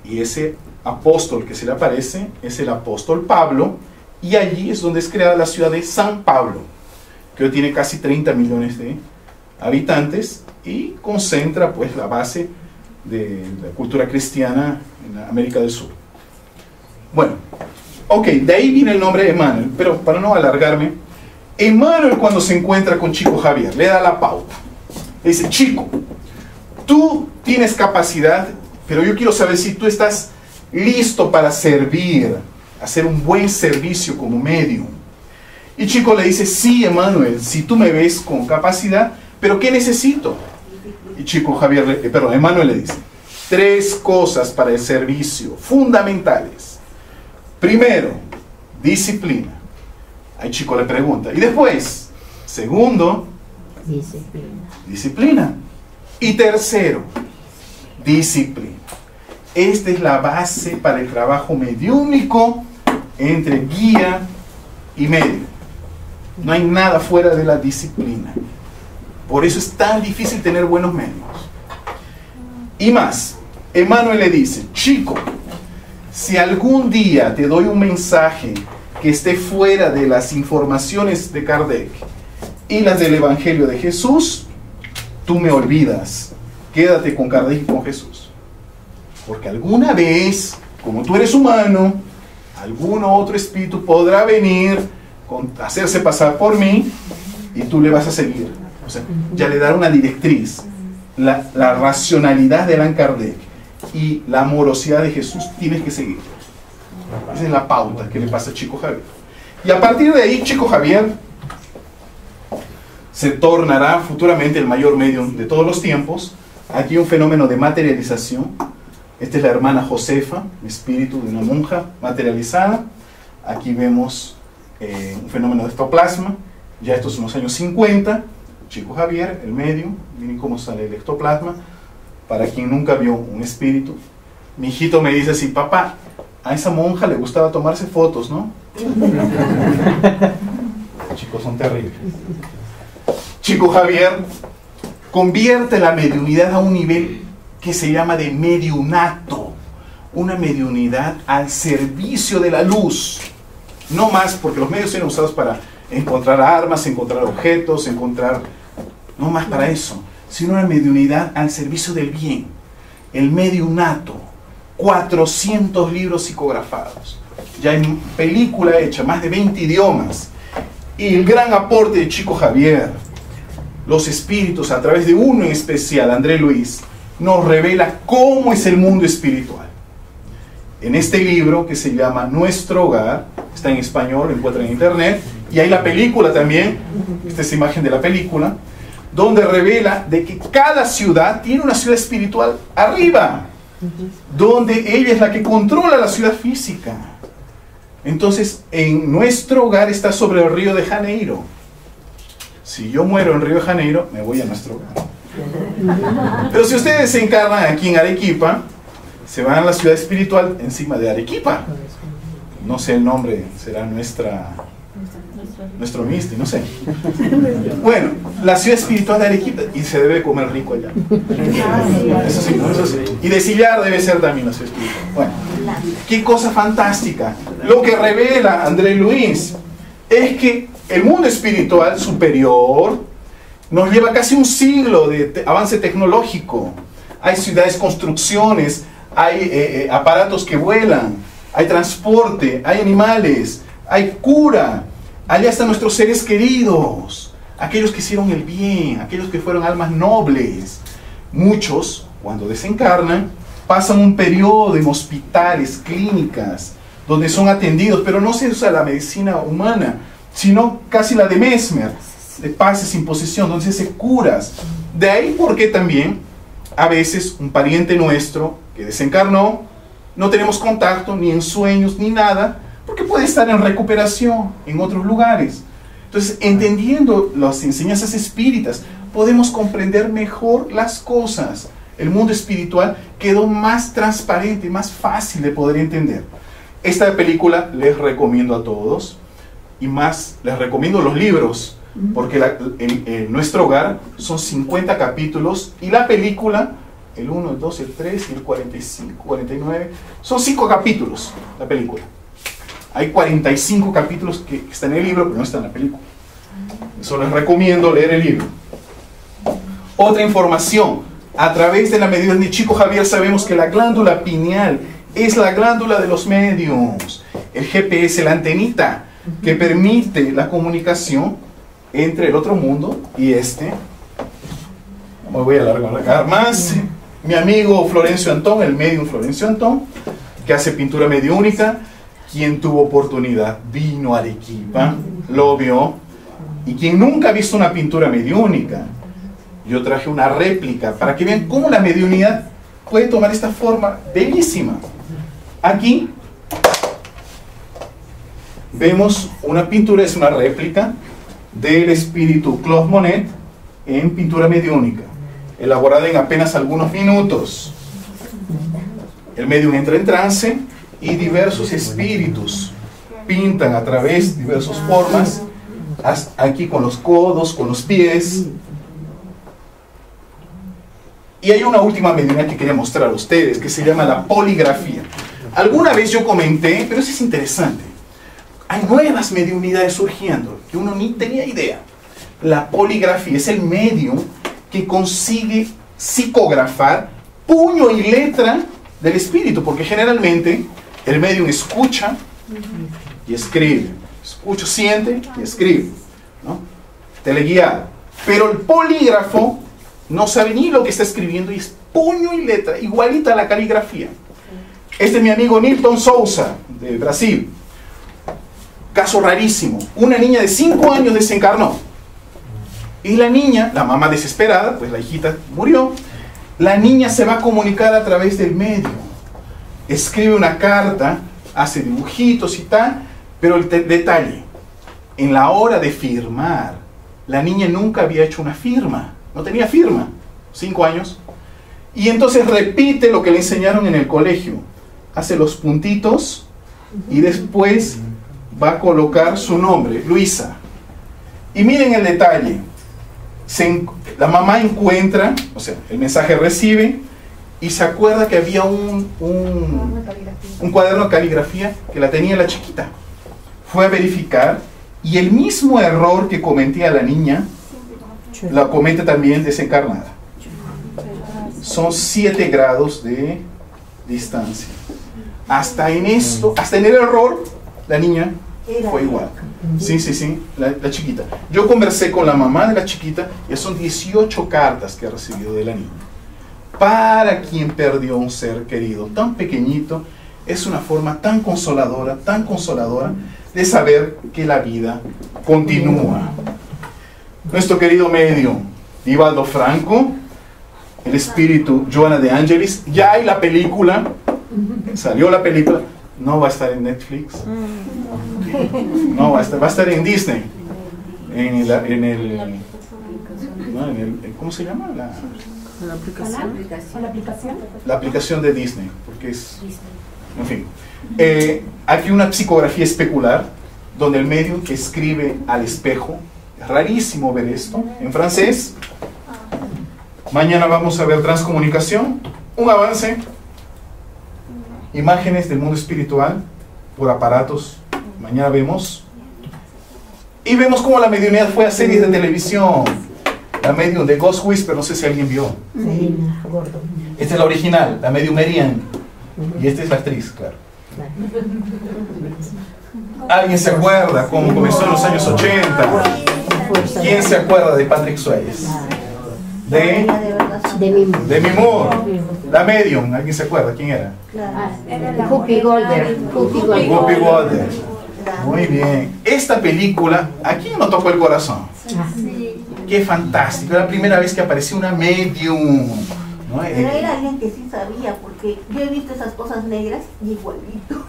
Y ese apóstol que se le aparece es el apóstol Pablo, y allí es donde es creada la ciudad de San Pablo, que hoy tiene casi 30 millones de habitantes, y concentra pues la base de la cultura cristiana en América del Sur. Bueno, ok, de ahí viene el nombre de Emmanuel, pero para no alargarme, Emmanuel, cuando se encuentra con Chico Javier, le da la pauta. Le dice, Chico, tú tienes capacidad, pero yo quiero saber si tú estás listo para servir, hacer un buen servicio como medium. Y Chico le dice, sí, Emmanuel, si tú me ves con capacidad, pero ¿qué necesito? Y Emmanuel le dice, 3 cosas para el servicio fundamentales. Primero, disciplina. Ahí Chico le pregunta. Y después, segundo, disciplina. Y tercero, disciplina. Esta es la base para el trabajo mediúnico entre guía y medio. No hay nada fuera de la disciplina. Por eso es tan difícil tener buenos medios. Y más, Emmanuel le dice, Chico, si algún día te doy un mensaje que esté fuera de las informaciones de Kardec y las del Evangelio de Jesús, tú me olvidas. Quédate con Kardec y con Jesús. Porque alguna vez, como tú eres humano, algún otro espíritu podrá venir, hacerse pasar por mí, y tú le vas a seguir. O sea, ya le dará una directriz. La racionalidad de Allan Kardec y la amorosidad de Jesús tienes que seguir. Esa es la pauta que le pasa a Chico Javier. Y a partir de ahí, Chico Javier se tornará futuramente el mayor medium de todos los tiempos. Aquí un fenómeno de materialización. Esta es la hermana Josefa, espíritu de una monja materializada. Aquí vemos un fenómeno de ectoplasma. Ya estos son los años 50. Chico Javier, el medium. Miren cómo sale el ectoplasma. Para quien nunca vio un espíritu. Mi hijito me dice así, papá, a esa monja le gustaba tomarse fotos, ¿no? Los chicos son terribles. Chico Javier convierte la mediunidad a un nivel que se llama de mediunato. Una mediunidad al servicio de la luz. No más, porque los medios son usados para encontrar armas, encontrar objetos, no más para eso, sino una mediunidad al servicio del bien. El mediunato. 400 libros psicografados. Ya hay película hecha, más de 20 idiomas. Y el gran aporte de Chico Javier, los espíritus, a través de uno en especial, André Luis, nos revela cómo es el mundo espiritual. En este libro, que se llama Nuestro Hogar, está en español, lo encuentran en internet, y hay la película también, esta es imagen de la película, donde revela de que cada ciudad tiene una ciudad espiritual arriba, donde ella es la que controla la ciudad física. Entonces, en Nuestro Hogar está sobre el Río de Janeiro. Si yo muero en Río de Janeiro, me voy a Nuestro Hogar. Pero si ustedes se encarnan aquí en Arequipa, se van a la ciudad espiritual encima de Arequipa. No sé el nombre, será Nuestra Nuestro misti, no sé. Bueno, la ciudad espiritual de Arequipa, y se debe comer rico allá. Eso sí, ¿no? Eso sí. Y de Sillar debe ser también la ciudad espiritual. Bueno, qué cosa fantástica. Lo que revela André Luis es que el mundo espiritual superior nos lleva casi un siglo de avance tecnológico. Hay ciudades, construcciones, hay aparatos que vuelan, hay transporte, hay animales, hay cura. Allá están nuestros seres queridos, aquellos que hicieron el bien, aquellos que fueron almas nobles. Muchos, cuando desencarnan, pasan un periodo en hospitales, clínicas, donde son atendidos, pero no se usa la medicina humana, sino casi la de Mesmer, de pase sin posesión, donde se hace curas. De ahí porque también, a veces, un pariente nuestro que desencarnó, no tenemos contacto, ni en sueños, ni nada, porque puede estar en recuperación en otros lugares. Entonces, entendiendo las enseñanzas espíritas, podemos comprender mejor las cosas. El mundo espiritual quedó más transparente, más fácil de poder entender. Esta película les recomiendo a todos, y más les recomiendo los libros, porque en nuestro hogar son 50 capítulos, y la película, el 1, el 2, el 3 y el 45, 49, son 5 capítulos la película. Hay 45 capítulos que están en el libro, pero no están en la película. Eso les recomiendo leer el libro. Otra información. A través de la medida de Chico Javier sabemos que la glándula pineal es la glándula de los medios. El GPS, la antenita, que permite la comunicación entre el otro mundo y este. No me voy a alargar más. Mi amigo Florencio Antón, el medium Florencio Antón, que hace pintura mediúnica. Quien tuvo oportunidad vino a Arequipa, lo vio, y quien nunca ha visto una pintura mediúnica, yo traje una réplica para que vean cómo la mediunidad puede tomar esta forma bellísima. Aquí vemos una pintura, es una réplica del espíritu Claude Monet en pintura mediúnica, elaborada en apenas algunos minutos. El medium entra en trance y diversos espíritus pintan a través de diversas formas, aquí con los codos, con los pies. Y hay una última medida que quería mostrar a ustedes, que se llama la poligrafía. Alguna vez yo comenté, pero eso es interesante, hay nuevas mediunidades surgiendo, que uno ni tenía idea. La poligrafía es el medium que consigue psicografar puño y letra del espíritu, porque generalmente el medium escucha y escribe. Escucha, siente y escribe, ¿no? Teleguiado. Pero el polígrafo no sabe ni lo que está escribiendo y es puño y letra, igualita a la caligrafía. Este es mi amigo Nilton Souza, de Brasil. Caso rarísimo. Una niña de 5 años desencarnó. Y la niña, la mamá desesperada, pues la hijita murió. La niña se va a comunicar a través del medio. Escribe una carta, hace dibujitos y tal, pero el detalle, en la hora de firmar, la niña nunca había hecho una firma, no tenía firma, 5 años, y entonces repite lo que le enseñaron en el colegio, hace los puntitos y después va a colocar su nombre, Luisa. Y miren el detalle, la mamá encuentra, o sea, el mensaje recibe, y se acuerda que había un cuaderno de caligrafía que la tenía la chiquita. Fue a verificar y el mismo error que cometía la niña, lo comete también desencarnada. Son 7 grados de distancia. Hasta en esto, hasta en el error, la niña fue igual. Sí, la chiquita. Yo conversé con la mamá de la chiquita, ya son 18 cartas que ha recibido de la niña. Para quien perdió un ser querido tan pequeñito, es una forma tan consoladora de saber que la vida continúa. Nuestro querido medium Divaldo Franco, el espíritu Joana de Angelis, ya hay la película, salió la película, no va a estar en Netflix, no va a estar en Disney, ¿cómo se llama? La aplicación de Disney, porque es, en fin, aquí una psicografía especular donde el medium escribe al espejo. Es rarísimo ver esto en francés. Mañana vamos a ver transcomunicación, un avance, imágenes del mundo espiritual por aparatos. Mañana vemos. Y vemos cómo la mediunidad fue a series de televisión. La medium de Ghost Whisper, no sé si alguien vio. Sí. Esta es la original, la medium Merian. Y esta es la actriz, claro. ¿Alguien se acuerda cómo comenzó en los años 80? ¿Quién se acuerda de Patrick Swayze? De Demi Moore. La medium, ¿alguien se acuerda? ¿Quién era? Whoopi Goldberg. Whoopi Goldberg. Muy bien. Esta película, ¿a quién nos tocó el corazón? Qué fantástico. Era la primera vez que apareció una medium, ¿no? Pero era alguien que sí sabía, porque yo he visto esas cosas negras y igualito.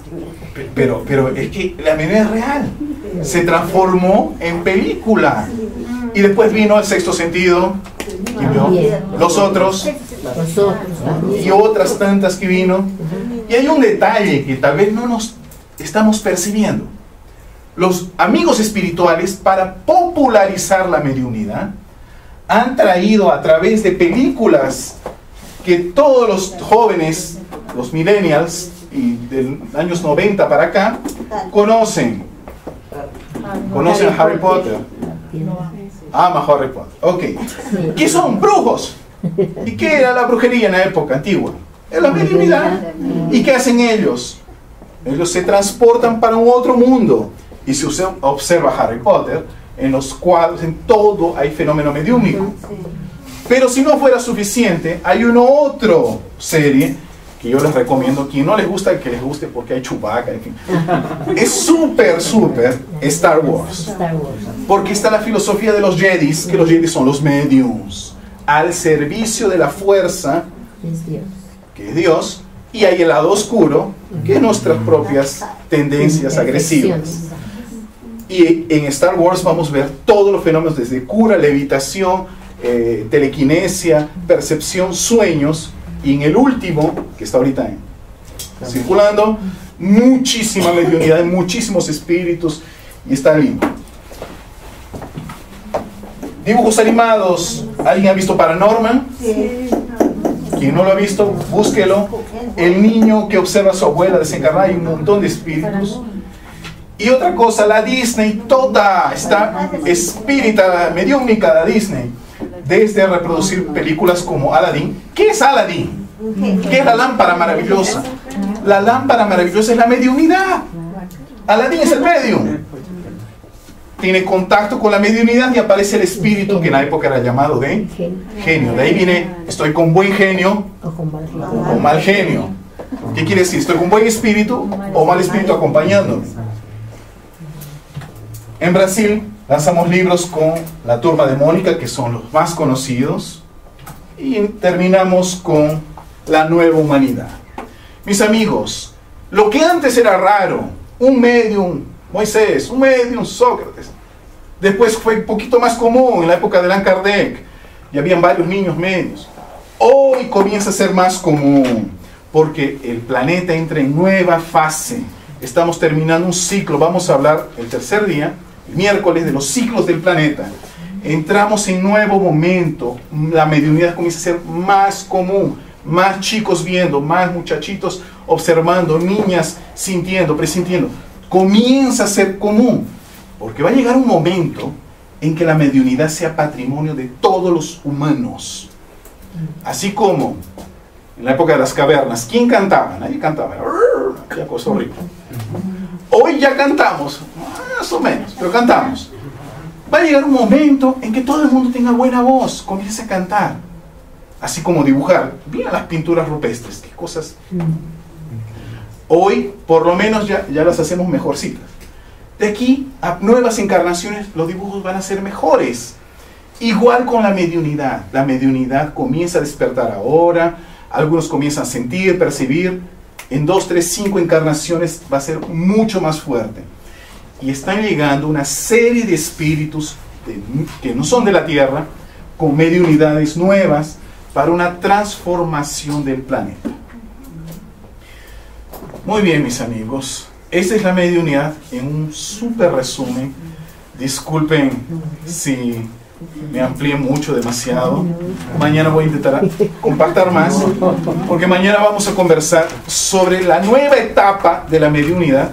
Pero es que la mediunidad es real. Se transformó en película. Y después vino El Sexto Sentido, y vio los otros, y otras tantas que vino. Y hay un detalle que tal vez no nos estamos percibiendo. Los amigos espirituales, para popularizar la mediunidad, han traído a través de películas que todos los jóvenes, los millennials, y de los años 90 para acá, conocen. Conocen a Harry Potter. Ama Harry Potter. Ok. ¿Qué son? Brujos. ¿Y qué era la brujería en la época antigua? Era la mediunidad. ¿Y qué hacen ellos? Ellos se transportan para un otro mundo. Y si usted observa Harry Potter, en los cuadros, en todo hay fenómeno mediúmico. Pero si no fuera suficiente, hay una otra serie que yo les recomiendo. Quien no les gusta, que les guste, porque hay Chewbacca, en fin. Es súper Star Wars. Porque está la filosofía de los Jedis, que los Jedis son los mediums, al servicio de la fuerza, que es Dios, y hay el lado oscuro, que es nuestras propias tendencias agresivas. Y en Star Wars vamos a ver todos los fenómenos, desde cura, levitación, telequinesia, percepción, sueños, y en el último, que está ahorita circulando, muchísima mediunidad, muchísimos espíritus, y está lindo. Dibujos animados. ¿Alguien ha visto Paranorman? Sí. Quien no lo ha visto, búsquelo. El niño que observa a su abuela desencarnada, hay un montón de espíritus. Y otra cosa, la Disney, toda está espírita, mediúmica la Disney. Desde reproducir películas como Aladdin. ¿Qué es Aladdin? ¿Qué es la lámpara maravillosa? La lámpara maravillosa es la mediunidad. Aladdin es el medium. Tiene contacto con la mediunidad y aparece el espíritu, que en la época era llamado de genio. De ahí viene, estoy con buen genio o con mal genio. ¿Qué quiere decir? ¿Estoy con buen espíritu o mal espíritu acompañándome? En Brasil lanzamos libros con La Turma de Mónica, que son los más conocidos. Y terminamos con La Nueva Humanidad. Mis amigos, lo que antes era raro, un medium, Moisés, un medium, Sócrates, después fue un poquito más común en la época de Allan Kardec, y habían varios niños medios. Hoy comienza a ser más común, porque el planeta entra en nueva fase. Estamos terminando un ciclo, vamos a hablar el tercer día, el miércoles, de los ciclos del planeta. Entramos en nuevo momento, la mediunidad comienza a ser más común, más chicos viendo, más muchachitos observando, niñas sintiendo, presintiendo. Comienza a ser común, porque va a llegar un momento en que la mediunidad sea patrimonio de todos los humanos. Así como en la época de las cavernas, ¿quién cantaba? Nadie cantaba, aquella cosa horrible. Hoy ya cantamos, más o menos, pero cantamos. Va a llegar un momento en que todo el mundo tenga buena voz, comience a cantar. Así como dibujar. Mira las pinturas rupestres, qué cosas. Hoy, por lo menos, ya las hacemos mejorcitas. De aquí a nuevas encarnaciones, los dibujos van a ser mejores. Igual con la mediunidad. La mediunidad comienza a despertar ahora. Algunos comienzan a sentir, percibir. En 2, 3, 5 encarnaciones va a ser mucho más fuerte. Y están llegando una serie de espíritus que no son de la Tierra, con mediunidades nuevas, para una transformación del planeta. Muy bien, mis amigos. esa es la mediunidad en un súper resumen. Disculpen si me amplié mucho, demasiado. Mañana voy a intentar compactar más, porque mañana vamos a conversar sobre la nueva etapa de la mediunidad,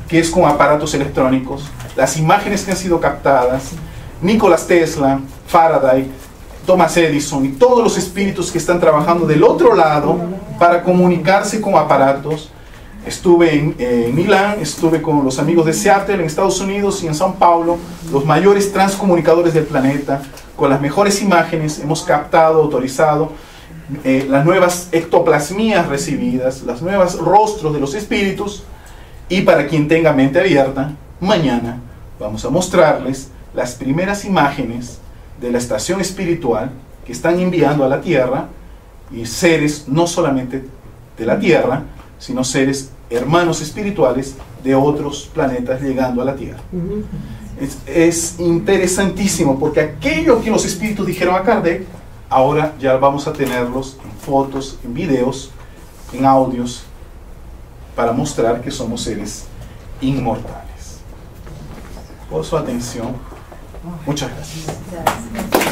que es con aparatos electrónicos, las imágenes que han sido captadas, Nikola Tesla, Faraday, Thomas Edison y todos los espíritus que están trabajando del otro lado para comunicarse con aparatos. Estuve en Milán, estuve con los amigos de Seattle en Estados Unidos y en São Paulo, los mayores transcomunicadores del planeta, con las mejores imágenes. Hemos captado, autorizado las nuevas ectoplasmías recibidas, los nuevos rostros de los espíritus. Y para quien tenga mente abierta, mañana vamos a mostrarles las primeras imágenes de la estación espiritual que están enviando a la Tierra, y seres no solamente de la Tierra, sino seres hermanos espirituales de otros planetas llegando a la Tierra. Es interesantísimo, porque aquello que los espíritus dijeron a Kardec, ahora ya vamos a tenerlos en fotos, en videos, en audios, para mostrar que somos seres inmortales. Por su atención, muchas gracias.